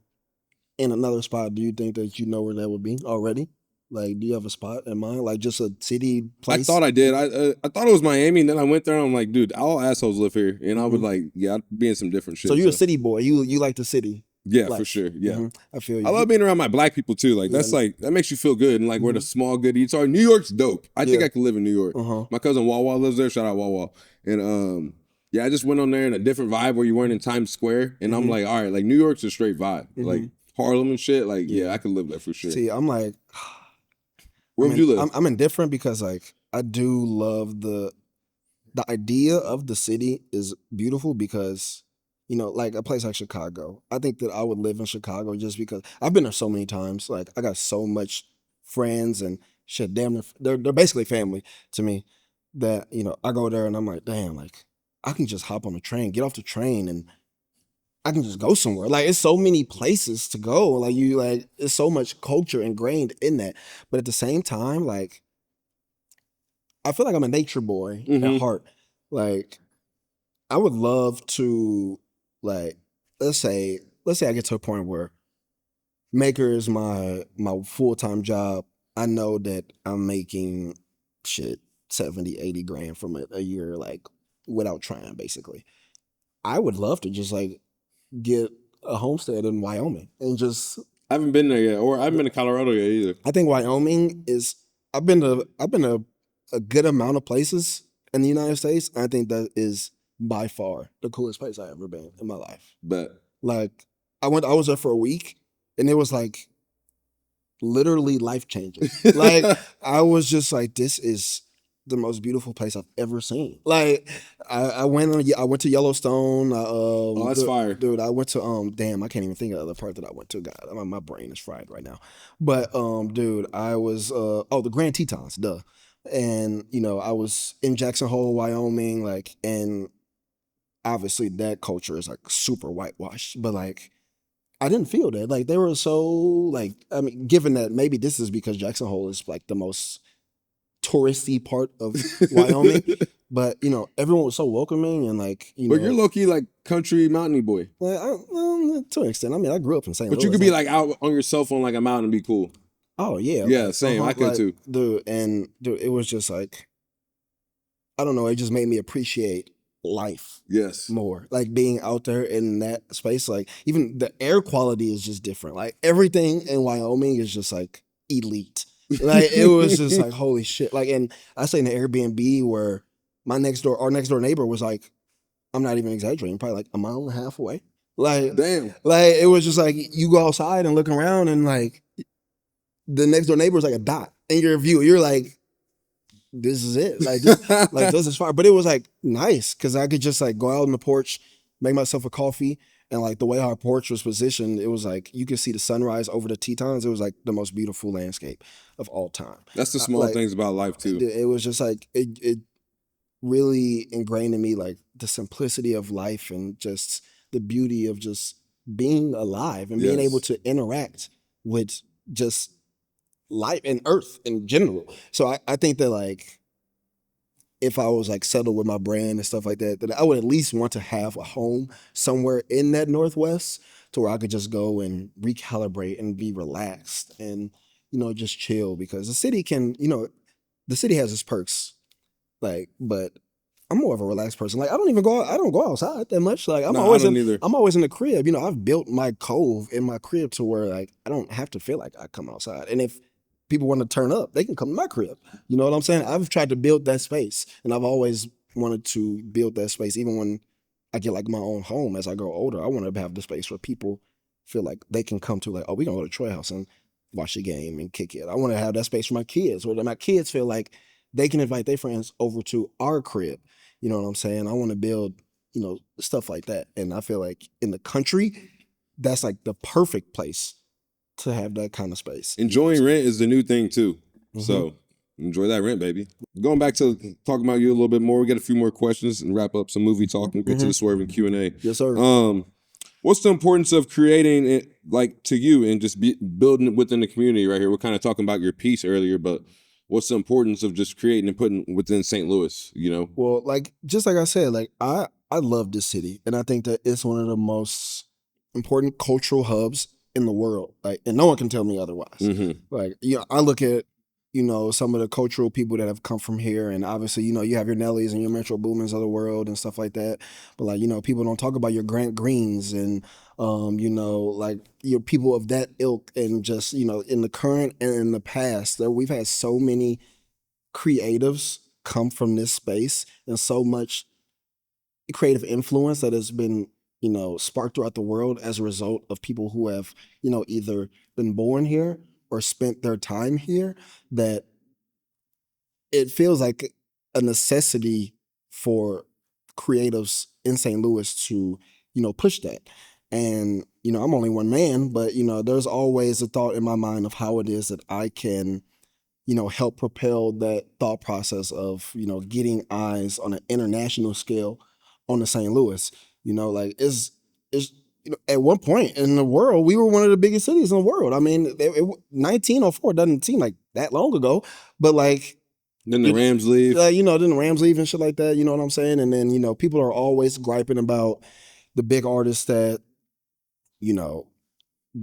in another spot, do you think that you know where that would be already? Like, do you have a spot in mind? Like, just a city place? I thought I did. I thought it was Miami, and then I went there, and I'm like, dude, all assholes live here, and I would I'd be in some different shit. So you're a city boy. You like the city. Yeah, for sure. Yeah. I feel you. I love being around my black people too. Like that's like that makes you feel good, and like where the small good eats are. New York's dope. I think I could live in New York. My cousin Wawa lives there. Shout out Wawa. And I just went on there in a different vibe where you weren't in Times Square, and I'm like, all right, like New York's a straight vibe. Like Harlem and shit. Like I could live there for sure. See, I'm like, where would you live? I'm indifferent because like I do love the idea of the city is beautiful because like a place like Chicago. I think that I would live in Chicago just because I've been there so many times. Like I got so much friends and shit. Damn, they're basically family to me. That I go there and I'm like, damn, like I can just hop on the train, get off the train, and I can just go somewhere. Like it's so many places to go. Like it's so much culture ingrained in that. But at the same time, like I feel like I'm a nature boy at heart. Like, I would love to, like, let's say I get to a point where maker is my full-time job. I know that I'm making shit 70, 80 grand from it a year, like, without trying, basically. I would love to just like get a homestead in Wyoming and just. I haven't been there yet, or I haven't been to Colorado yet either. I think Wyoming is. I've been to a good amount of places in the United States. I think that is by far the coolest place I've ever been in my life. But Like, I was there for a week, and it was like literally life changing. Like, I was just like, this is the most beautiful place I've ever seen. Like, I went to Yellowstone. that's fire. Dude. I went to damn, I can't even think of the other part that I went to. God, my brain is fried right now. But dude, I was the Grand Tetons, duh. And I was in Jackson Hole, Wyoming, like, and obviously that culture is like super whitewashed, but like, I didn't feel that. Like, they were so, like, I mean, given that maybe this is because Jackson Hole is like the most touristy part of Wyoming, but everyone was so welcoming and like, But you're low key like country mountainy boy. To an extent. I mean, I grew up in St. Louis. But you could be like out on your cell phone like a mountain and be cool. Oh yeah. Yeah, same. I could like, too. Dude, it was just like, I don't know, it just made me appreciate life Yes. more. Like, being out there in that space, like, even the air quality is just different. Like, everything in Wyoming is just like elite. Like, it was just like, holy shit. Like, and I stayed in an Airbnb where our next door neighbor was like, I'm not even exaggerating, probably like a mile and a half away. Like, damn. Like, it was just like, you go outside and look around and like the next door neighbor is like a dot in your view. You're like, this is it. Like, this is fire. But it was like nice because I could just like go out on the porch, make myself a coffee. And like the way our porch was positioned, it was like you could see the sunrise over the Tetons. It was like the most beautiful landscape of all time. That's the small things about life too. It was just like it really ingrained in me like the simplicity of life and just the beauty of just being alive and being able to interact with just life and earth in general. So I think that like if I was like settled with my brand and stuff like that, that I would at least want to have a home somewhere in that Northwest to where I could just go and recalibrate and be relaxed and, just chill, because the city can, the city has its perks, like, but I'm more of a relaxed person. Like, I don't go outside that much. Like, I'm always in the crib. I've built my cove in my crib to where like I don't have to feel like I come outside. And if people want to turn up, they can come to my crib. You know what I'm saying? I've tried to build that space, and I've always wanted to build that space. Even when I get like my own home as I grow older, I want to have the space where people feel like they can come to, like, oh, we gonna go to Troy House and watch the game and kick it. I want to have that space for my kids, where my kids feel like they can invite their friends over to our crib. You know what I'm saying? I want to build, stuff like that. And I feel like in the country, that's like the perfect place to have that kind of space. Enjoying rent is the new thing too. Mm-hmm. So enjoy that rent, baby. Going back to talking about you a little bit more, we got a few more questions and wrap up some movie talk and get to the Swervin Q&A. Yes, sir. What's the importance of creating it, like, to you and just building it within the community right here? We're kind of talking about your piece earlier, but what's the importance of just creating and putting within St. Louis, Well, like, just like I said, like, I love this city, and I think that it's one of the most important cultural hubs in the world. Like, and no one can tell me otherwise. Mm-hmm. Like, I look at, some of the cultural people that have come from here, and obviously, you have your Nellies and your Metro Boomins of the world and stuff like that. But like, people don't talk about your Grant Greens and, like your people of that ilk, and just, in the current and in the past, that we've had so many creatives come from this space and so much creative influence that has been, sparked throughout the world as a result of people who have, either been born here or spent their time here, that it feels like a necessity for creatives in St. Louis to, push that. And, I'm only one man, but, there's always a thought in my mind of how it is that I can, help propel that thought process of, getting eyes on an international scale on the St. Louis. Like, it's at one point in the world, we were one of the biggest cities in the world. I mean, 1904 doesn't seem like that long ago, but like Then the Rams leave. Then the Rams leave and shit like that. You know what I'm saying? And then people are always griping about the big artists that you know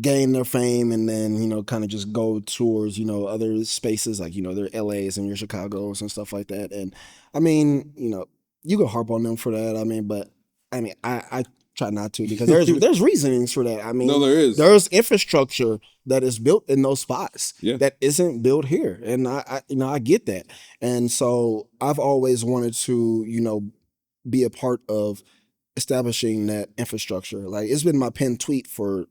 gain their fame and then kind of just go towards other spaces like their LAs and your Chicago's and stuff like that. And I mean you can harp on them for that. I mean, but I try not to, because there's reasonings for that. I mean, No, there is. There's infrastructure that is built in those spots that isn't built here, and I get that. And so I've always wanted to be a part of establishing that infrastructure. Like, it's been my pinned tweet for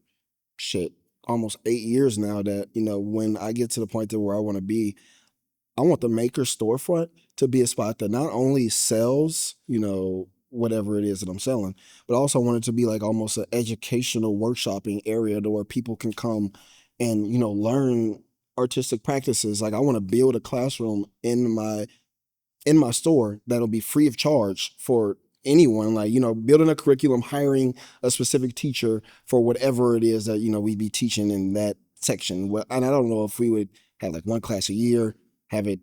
shit almost 8 years now that when I get to the point to where I want to be, I want the maker storefront to be a spot that not only sells whatever it is that I'm selling, but I also want it to be like almost an educational workshopping area to where people can come and learn artistic practices. Like, I want to build a classroom in my store that'll be free of charge for anyone, like building a curriculum, hiring a specific teacher for whatever it is that we'd be teaching in that section. Well, and I don't know if we would have like one class a year, have it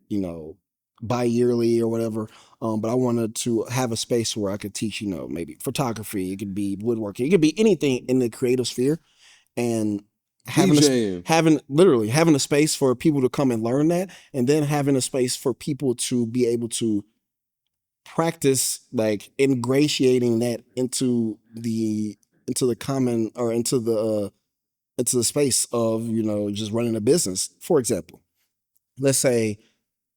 bi-yearly or whatever, but I wanted to have a space where I could teach maybe photography, it could be woodworking, it could be anything in the creative sphere, and having having a space for people to come and learn that, and then having a space for people to be able to practice like ingratiating that into the common, or into the space of just running a business. For example, let's say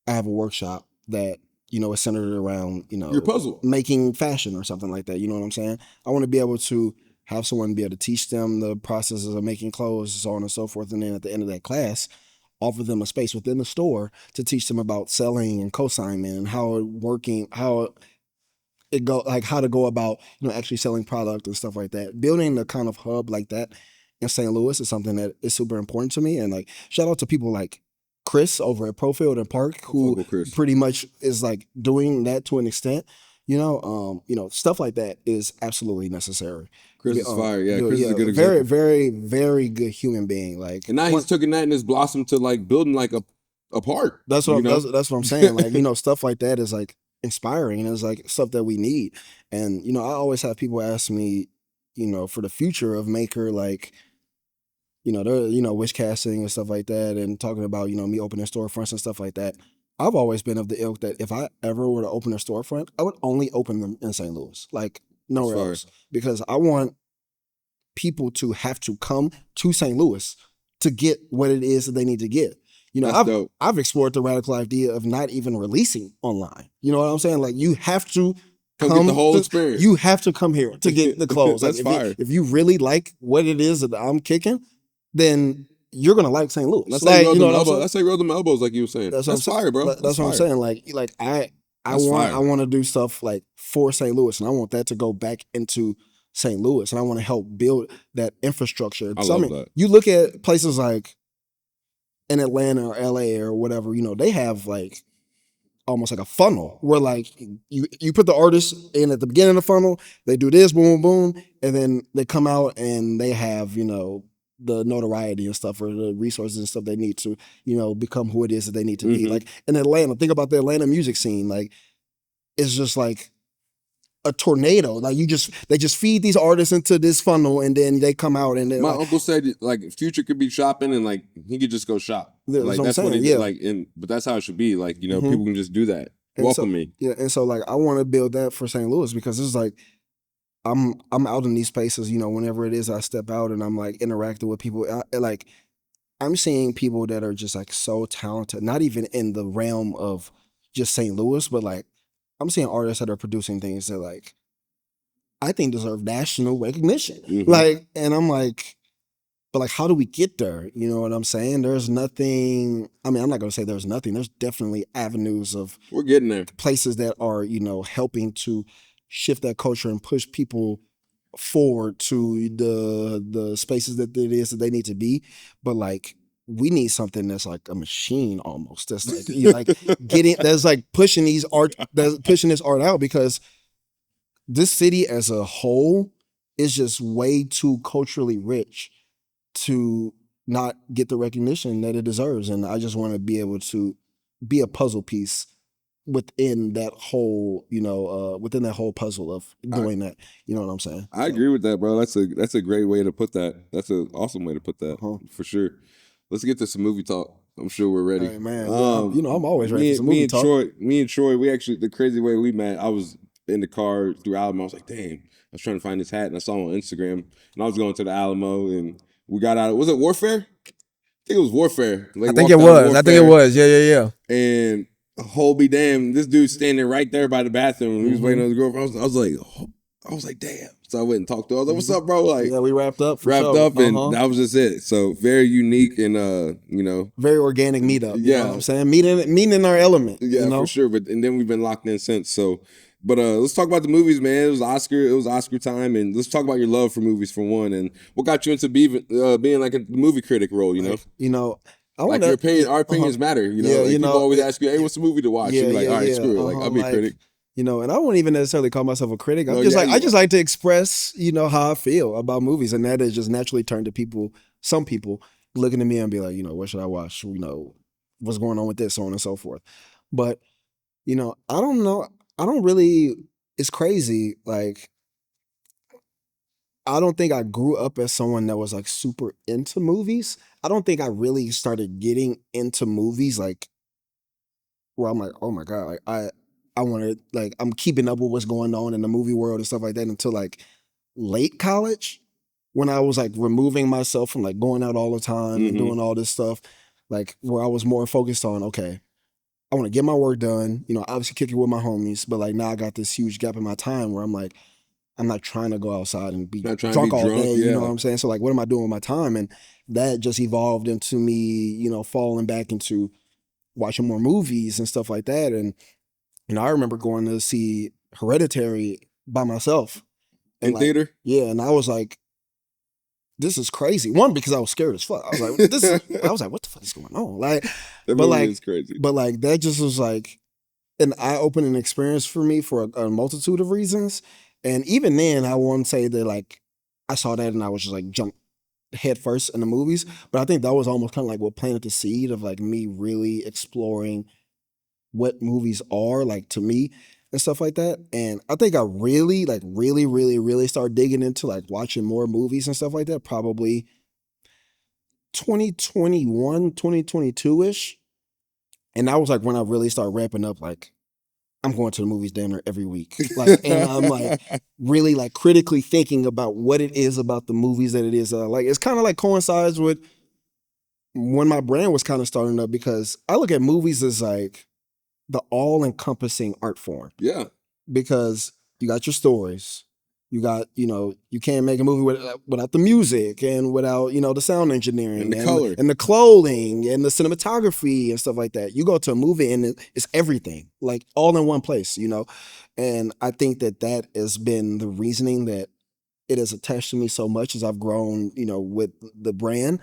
I have a workshop that is centered around your puzzle, making fashion or something like that. You know what I'm saying? I want to be able to have someone be able to teach them the processes of making clothes, so on and so forth, and then at the end of that class, offer them a space within the store to teach them about selling and consignment and how it go, like how to go about actually selling product and stuff like that. Building the kind of hub like that in St. Louis is something that is super important to me. And like, shout out to people like Chris over at Profield and Park, who pretty much is like doing that to an extent. Stuff like that is absolutely necessary. Chris is fire. Yeah, Chris is a good very, example. very, very good human being. Like, and now he's taking that and it's blossomed to like building like a park. That's what I'm saying. Like, stuff like that is like inspiring, and it's like stuff that we need. And I always have people ask me, for the future of Maker, like, they're wish casting and stuff like that, and talking about me opening storefronts and stuff like that. I've always been of the ilk that if I ever were to open a storefront, I would only open them in St. Louis, like nowhere else, because I want people to have to come to St. Louis to get what it is that they need to get. I've explored the radical idea of not even releasing online. You know what I'm saying? Like, you have to come get the whole experience. You have to come here to get the clothes. That's fire. If you really like what it is that I'm kicking, then you're gonna like St. Louis. Let's say rub them elbows, like you were saying. That's fire, bro. That's what I'm saying. Like I want to do stuff like for St. Louis, and I want that to go back into St. Louis, and I want to help build that infrastructure. I love that. You look at places like in Atlanta or LA or whatever, they have like almost like a funnel where like you put the artist in at the beginning of the funnel, they do this, boom, boom, boom, and then they come out and they have, the notoriety and stuff, or the resources and stuff they need to, become who it is that they need to be. Like in Atlanta, think about the Atlanta music scene. Like, it's just like a tornado. Like, they just feed these artists into this funnel, and then they come out and my uncle said like Future could be shopping and like he could just go shop. Like, that's what he did. Like, but that's how it should be. Like, people can just do that. Welcome me. Yeah, and so like I want to build that for St. Louis, because it's like I'm out in these spaces, whenever it is I step out and I'm like interacting with people, I'm seeing people that are just like so talented, not even in the realm of just St. Louis, but like I'm seeing artists that are producing things that like I think deserve national recognition. Like, and I'm like, but like, how do we get there? You know what I'm saying? There's nothing. I mean, I'm not going to say there's nothing. There's definitely avenues of, we're getting there, places that are, helping to shift that culture and push people forward to the spaces that it is that they need to be. But like, we need something that's like a machine almost. That's like, that's like pushing this art out, because this city as a whole is just way too culturally rich to not get the recognition that it deserves. And I just want to be able to be a puzzle piece within that whole, within that whole puzzle of doing that. You know what I'm saying? I agree with that, bro. That's a great way to put that. That's an awesome way to put that for sure. Let's get to some movie talk. I'm sure we're ready. Hey, man, I'm always ready for some movie talk. Me and Troy, we actually, the crazy way we met, I was in the car through Alamo. I was like, damn, I was trying to find this hat and I saw it on Instagram. And I was going to the Alamo and we got out. Was it Warfare? I think it was Warfare. I think it was. Yeah. And whole be damn, this dude's standing right there by the bathroom. He was waiting on his girlfriend. I was like, damn. So I went and talked to her. I was like, what's up, bro? Like, yeah, we wrapped up, and that was just it. So very unique and very organic meetup. Yeah, you know what I'm saying, meeting in our element. Yeah, for sure. And then we've been locked in since. So, but let's talk about the movies, man. It was Oscar time, and let's talk about your love for movies for one, and what got you into being like a movie critic role. Like your opinion, our opinions matter. People always ask you, "Hey, what's the movie to watch?" You're like, "All right, screw it. Like, I'll be a critic." And I won't even necessarily call myself a critic. I just like to express, how I feel about movies, and that is just naturally turned to some people looking at me and be like, what should I watch? What's going on with this, so on and so forth. But, I don't know. I don't really. It's crazy. Like, I don't think I grew up as someone that was like super into movies. I don't think I really started getting into movies like where I'm like, oh my God, like I want to, like, I'm keeping up with what's going on in the movie world and stuff like that until like late college, when I was like removing myself from like going out all the time and doing all this stuff, like where I was more focused on, okay, I want to get my work done, obviously kick it with my homies, but like now I got this huge gap in my time where I'm like, I'm not trying to go outside and be drunk all day, you know what I'm saying? So like, what am I doing with my time? And that just evolved into me, falling back into watching more movies and stuff like that. And, I remember going to see Hereditary by myself. In theater? Yeah, and I was like, this is crazy. One, because I was scared as fuck. I was like, what the fuck is going on? Like, that movie is crazy. But like, that just was like an eye-opening experience for me for a multitude of reasons. And even then, I won't say that like I saw that and I was just like jump head first in the movies. But I think that was almost kind of like what planted the seed of like me really exploring what movies are like to me and stuff like that. And I think I really started digging into like watching more movies and stuff like that probably 2021, 2022-ish. And that was like when I really started ramping up, like, I'm going to the movies damn near every week. Like, and I'm like really like critically thinking about what it is about the movies that it is. Like, it's kind of like coincides with when my brand was kind of starting up, because I look at movies as like the all-encompassing art form. Yeah. Because you got your stories. You got, you can't make a movie without the music and without, the sound engineering and the color and the clothing and the cinematography and stuff like that. You go to a movie and it's everything, like all in one place, And I think that has been the reasoning that it has attached to me so much as I've grown, with the brand.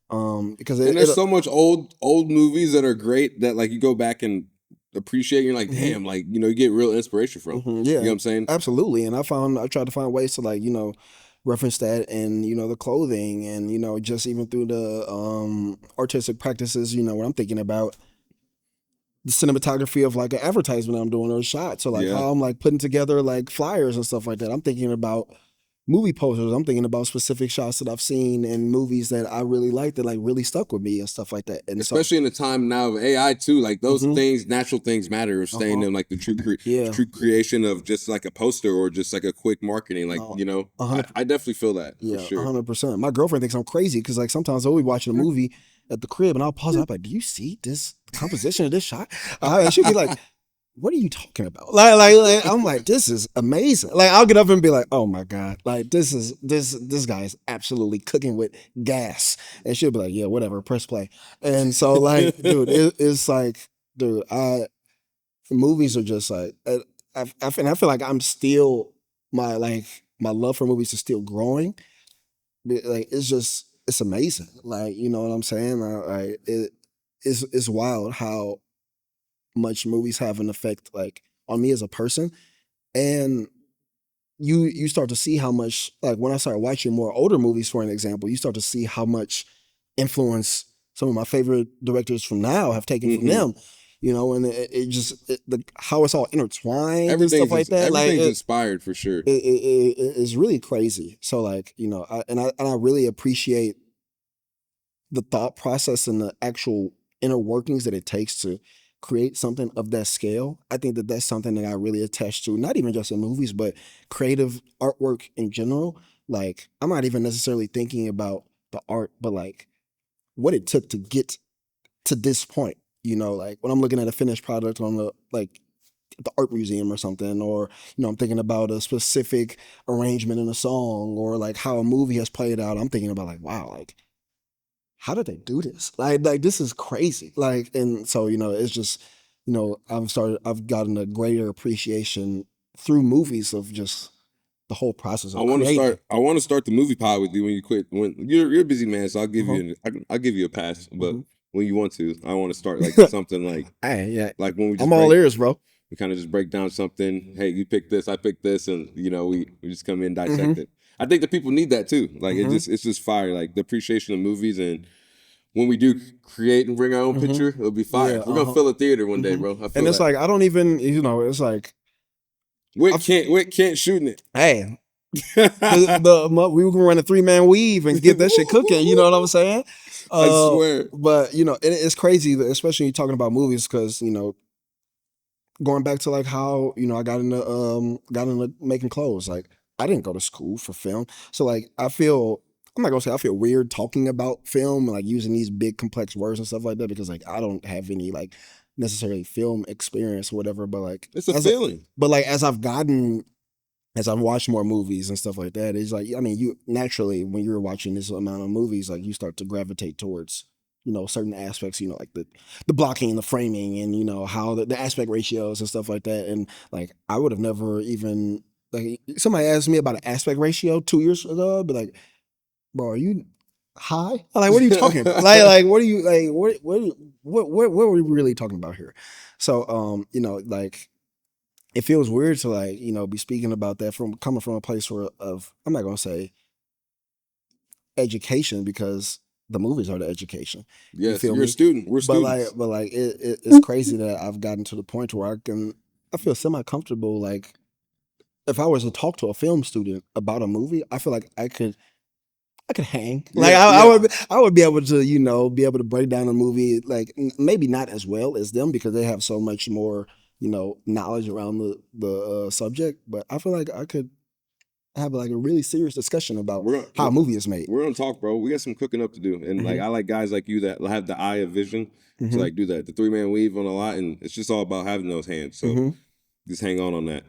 Because there's so much old movies that are great that like you go back and appreciate. You're like, damn, like, you get real inspiration from. Yeah, you know what I'm saying? Absolutely. And I tried to find ways to like, reference that and, the clothing and, just even through the artistic practices, when I'm thinking about the cinematography of like an advertisement I'm doing or a shot. So like how I'm like putting together like flyers and stuff like that. I'm thinking about movie posters. I'm thinking about specific shots that I've seen in movies that I really like that like really stuck with me and stuff like that. And especially in the time now of AI too, like those things, natural things matter. Staying in like the true creation of just like a poster or just like a quick marketing, like I definitely feel that. Yeah, for sure. 100%. My girlfriend thinks I'm crazy because like sometimes I'll be watching a movie at the crib and I'll pause. I'm like, do you see this composition of this shot? And she'll be like, what are you talking about? Like, I'm like, this is amazing. Like, I'll get up and be like, oh my God, like this guy is absolutely cooking with gas. And she'll be like, yeah, whatever, press play. And so like, dude, it's like, dude, movies are just like, I feel like I'm still, my love for movies is still growing. Like, it's amazing. Like, you know what I'm saying? It's wild how much movies have an effect like on me as a person. And you start to see how much, like when I started watching more older movies, for an example, you start to see how much influence some of my favorite directors from now have taken from them. and how it's all intertwined and stuff like that. Like Everything's inspired for sure. it's really crazy. So like, I really appreciate the thought process and the actual inner workings that it takes to create something of that scale. I think that that's something that I really attach to, not even just in movies, but creative artwork in general. Like, I'm not even necessarily thinking about the art, but like what it took to get to this point. Like when I'm looking at a finished product on the art museum or something, or I'm thinking about a specific arrangement in a song, or like how a movie has played out. I'm thinking about like, wow, like how did they do this? Like this is crazy. Like, and so it's just I've gotten a greater appreciation through movies of just the whole process of creating. I want to start the movie pod with you when you quit. When you're a busy man, so I'll give Uh-huh. you I'll give you a pass. But Mhm. when you want to, I want to start like something like Hey, yeah, when we I'm just all ears, bro. we kind of just break down something. Hey, you pick this, I pick this, and we just come in and Hmm. dissect it. I think the people need that too. Like Hmm. it's just fire. Like the appreciation of movies, and when we do create and bring our own Hmm. picture, it'll be fire. Yeah. We're gonna fill a theater one day, Hmm. bro. I And feel it's that. like I don't even, it's like I've, Wick can't shooting it. hey, we can run a 3-man weave and get that shit cooking. You know what I'm saying? I swear. But it's crazy, especially when you're talking about movies, because going back to like how I got into making clothes. Like I didn't go to school for film, so like I'm not gonna say I feel weird talking about film and like using these big complex words and stuff like that, because like I don't have any like necessarily film experience or whatever. But like It's a feeling. as I've watched more movies and stuff like that, it's like, I mean, you naturally, when you're watching this amount of movies, like you start to gravitate towards, certain aspects, like the blocking and the framing and, how the aspect ratios and stuff like that. And like, I would have never even, like, somebody asked me about an aspect ratio 2 years ago, I'd be like, bro, are you high? Like, what are you talking about? Like, what are you, like, what are we really talking about here? So, like, it feels weird to like be speaking about that from coming from a place of I'm not gonna say education, because the movies are the education. You Yes, feel you're a me? student. We're But like students. it's crazy that I've gotten to the point where I feel semi comfortable. Like if I was to talk to a film student about a movie, I feel like I could hang. Like Yeah, yeah. I would be able to, be able to break down a movie, like maybe not as well as them because they have so much more, knowledge around the subject. But I feel like I could have like a really serious discussion about We're gonna how a movie is made. we're gonna talk, bro. We got some cooking up to do, and like Hmm. I like guys like you that have the eye of vision to Hmm. like do that. The 3-man weave on a lot, and it's just all about having those hands. So Hmm. just hang on that.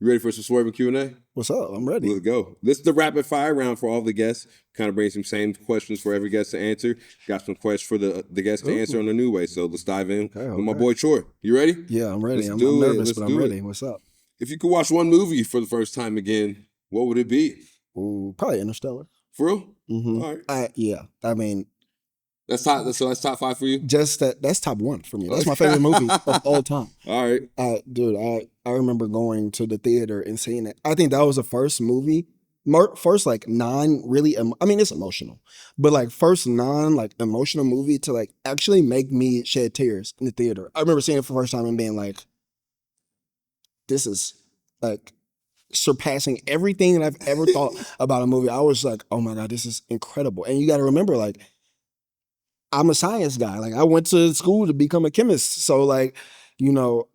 You ready for some swerving Q&A? What's up? I'm ready. Let's go. This is the rapid fire round for all the guests. Kind of bring some same questions for every guest to answer. Got some questions for the guests to answer Ooh. on the new way. So let's dive in Okay. with my Okay. boy Chor. You ready? Yeah, I'm ready. Let's I'm do it. nervous, Let's but I'm do it. ready. What's up? If you could watch one movie for the first time again, what would it be? Ooh, probably Interstellar. For real? Hmm. All right. Yeah. I mean, That's top. So that's top 5 for you. just that's top one for me. That's my Okay. favorite movie of all time. All right. Dude, I remember going to the theater and seeing it. I think that was the first movie, first like non really. I mean, it's emotional, but like first non like emotional movie to like actually make me shed tears in the theater. I remember seeing it for the first time and being like, this is like surpassing everything that I've ever thought about a movie. I was like, oh my god, this is incredible. And you got to remember, like, I'm a science guy. Like, I went to school to become a chemist, so like, you know,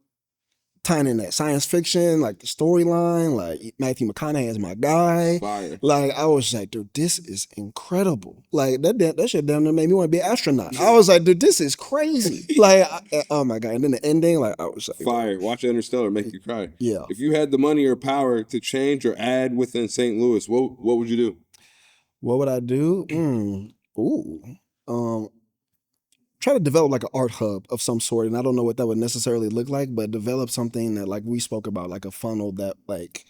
tying in that science fiction, like the storyline, like Matthew McConaughey is my guy. Fire. Like I was like, dude, this is incredible. Like that shit down there made me want to be an astronaut. I was like, dude, this is crazy. Like, oh my god. And then the ending, like I was like, Fire. Watch Interstellar, make you cry. yeah. If you had the money or power to change or add within St. Louis, what would you do? What would I do? Ooh. Um, Try to develop like an art hub of some sort, and I don't know what that would necessarily look like, but develop something that like we spoke about, like a funnel that like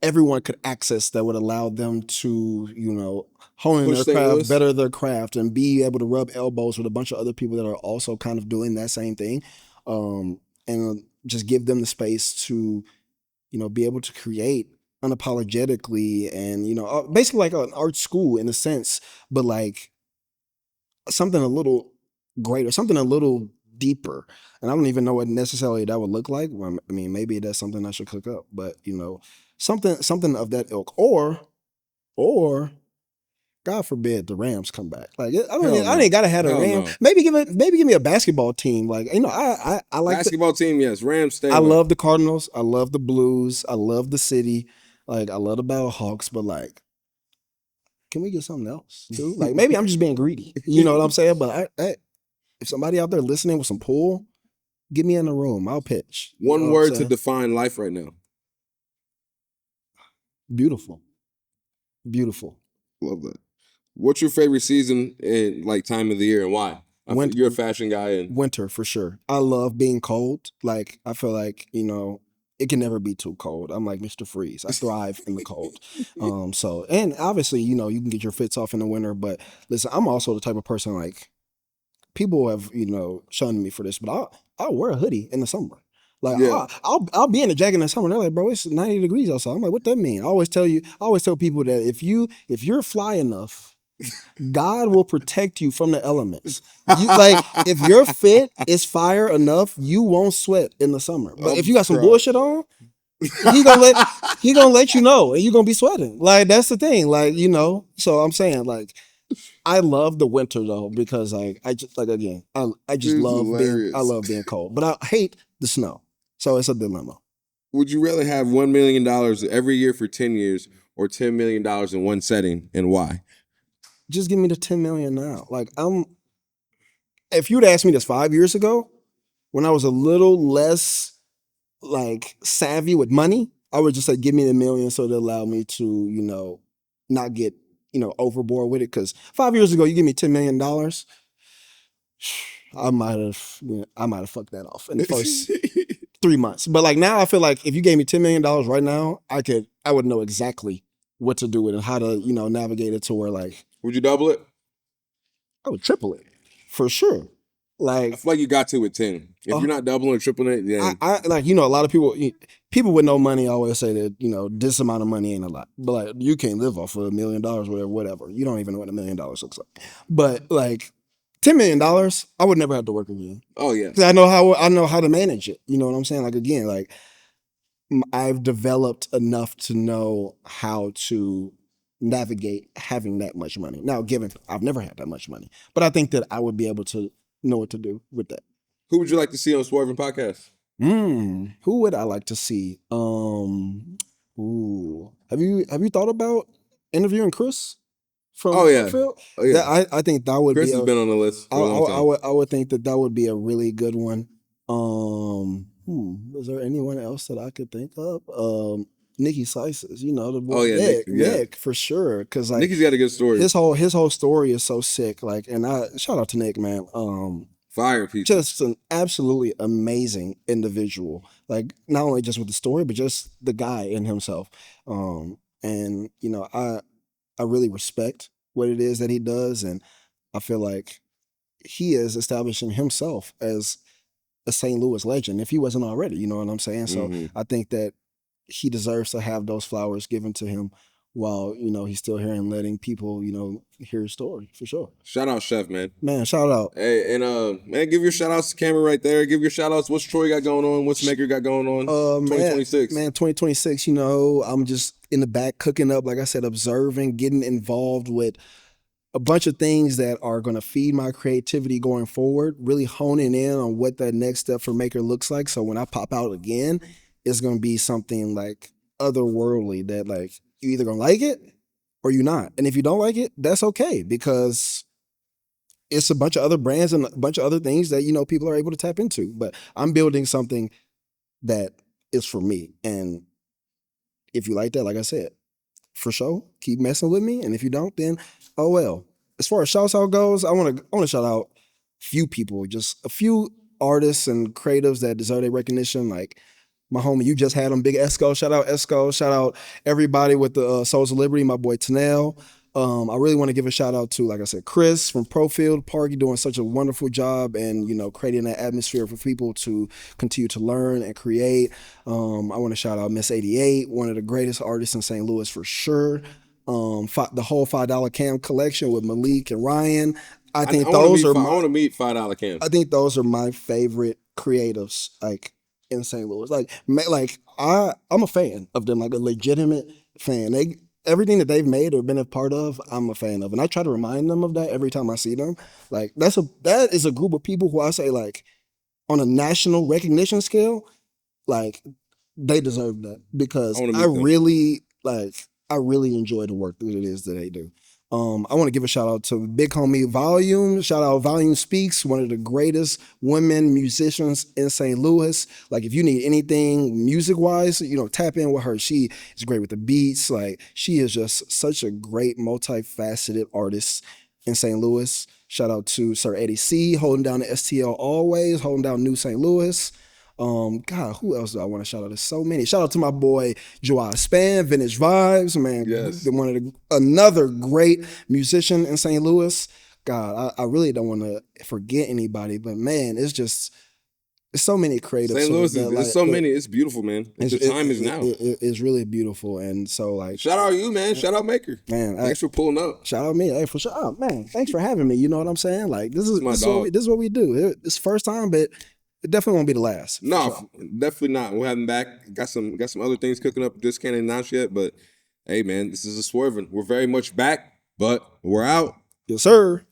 everyone could access, that would allow them to, hone in Push their St. craft, Louis? better their craft, and be able to rub elbows with a bunch of other people that are also kind of doing that same thing. And just give them the space to, be able to create unapologetically and, basically like an art school in a sense, but like something a little greater, something a little deeper. And I don't even know what necessarily that would look like. Well, I mean, maybe that's something I should cook up, but something of that ilk, or God forbid the Rams come back. Like I ain't gotta have a Ram. No. Maybe give me a basketball team. Like I like basketball team. Yes, Rams. Stay I away. love the Cardinals. I love the Blues. I love the city. Like I love the Battlehawks. But like, can we get something else too? Like maybe I'm just being greedy. You know what I'm saying? But if somebody out there listening with some pull, get me in the room. I'll pitch. One word to define life right now. Beautiful. Beautiful. Love that. What's your favorite season and like time of the year and why? You're a fashion guy and winter for sure. I love being cold. Like I feel like it can never be too cold. I'm like Mr. Freeze. I thrive in the cold. So and obviously you can get your fits off in the winter. But listen, I'm also the type of person like people have shunned me for this, but I'll wear a hoodie in the summer. Like I'll be in a jacket in the summer. They're like, bro, it's 90 degrees outside. I'm like, what that mean? I always tell people that if you're fly enough, God will protect you from the elements. If your fit is fire enough, you won't sweat in the summer. But if you got some bullshit on, he gonna let you know, and you're gonna be sweating. Like that's the thing. Like so I'm saying like I love the winter though because I just again I just love being cold, but I hate the snow. So it's a dilemma. Would you rather have $1 million every year for 10 years or $10 million in one setting, and why? Just give me the 10 million now. Like if you'd asked me this 5 years ago, when I was a little less like savvy with money, I would just say, give me the million so it allowed me to, not get, overboard with it. Because 5 years ago, you give me $10 million, I might have fucked that off in the first 3 months. But like now I feel like if you gave me $10 million right now, I would know exactly what to do with it and how to, navigate it to where like. Would you double it? I would triple it for sure. Like I feel like you got to with 10. If you're not doubling or tripling it, then I like a lot of people with no money always say that this amount of money ain't a lot, but like you can't live off of $1 million or whatever. You don't even know what $1 million looks like. But like $10 million, I would never have to work again. Oh yeah, because I know how to manage it. You know what I'm saying? Like again, like I've developed enough to know how to navigate having that much money. Now, given I've never had that much money, but I think that I would be able to know what to do with that. Who would you like to see on SWERVINN Podcast? Who would I like to see? Have you thought about interviewing Chris from Phil? Oh yeah. I think that would Chris has been on the list for a long time. I would think that would be a really good one. Is there anyone else that I could think of? Nicky Slices, the boy, Nick for sure. Because like Nicky's got a good story. His whole story is so sick. Like, and I shout out to Nick, man. Fire people. Just an absolutely amazing individual. Like not only just with the story, but just the guy in himself. And I really respect what it is that he does, and I feel like he is establishing himself as a St. Louis legend if he wasn't already. You know what I'm saying? So I think that he deserves to have those flowers given to him while, he's still here and letting people, hear his story for sure. Shout out Chef, man. Man, shout out. Hey, and man, give your shout outs to camera right there. Give your shout outs. What's Troy got going on? What's Maker got going on? 2026. Man, 2026, I'm just in the back cooking up, like I said, observing, getting involved with a bunch of things that are going to feed my creativity going forward, really honing in on what that next step for Maker looks like. So when I pop out again, it's going to be something like otherworldly that like you either going to like it or you're not. And if you don't like it, that's okay because it's a bunch of other brands and a bunch of other things that, people are able to tap into. But I'm building something that is for me. And if you like that, like I said, for sure, keep messing with me. And if you don't, then oh well. As far as shouts out goes, I want to shout out a few people, just a few artists and creatives that deserve their recognition. Like my homie, you just had him, Big Esco. Shout out Esco. Shout out everybody with the Souls of Liberty. My boy Tanel. I really want to give a shout out to, like I said, Chris from Profield Park. You're doing such a wonderful job and, creating that atmosphere for people to continue to learn and create. I want to shout out Miss 88, one of the greatest artists in St. Louis for sure. The whole $5 Cam collection with Malik and Ryan. I think I want those to are meet. I my want to meet $5 Cam. I think those are my favorite creatives, like in St. Louis. Like I'm a fan of them, like a legitimate fan. They everything that they've made or been a part of, I'm a fan of, and I try to remind them of that every time I see them. Like that is a group of people who I say like on a national recognition scale, like they deserve that I because want to meet them. I really enjoy the work that it is that they do. I want to give a shout out to big homie Volume. Shout out Volume Speaks, one of the greatest women musicians in St. Louis. Like if you need anything music wise, tap in with her. She is great with the beats. Like she is just such a great multifaceted artist in St. Louis. Shout out to Sir Eddie C, holding down the STL always, holding down New St. Louis. God, who else do I want to shout out? There's so many. Shout out to my boy Joao Span, Vintage Vibes, man. Yes. Another great musician in St. Louis. God, I really don't want to forget anybody, but man, it's so many creatives. St. Louis that, there's so many. It's beautiful, man. The time is now. It's really beautiful, and so like shout out you, man. Shout out Maker. Man, thanks for pulling up. Shout out me, hey, for sure. Oh, man, thanks for having me. You know what I'm saying? Like this is what we do. It's first time, but it definitely won't be the last. No, sure. Definitely not. We'll have him back. Got some other things cooking up. Just can't announce yet. But hey, man, this is a Swervin. We're very much back, but we're out. Yes, sir.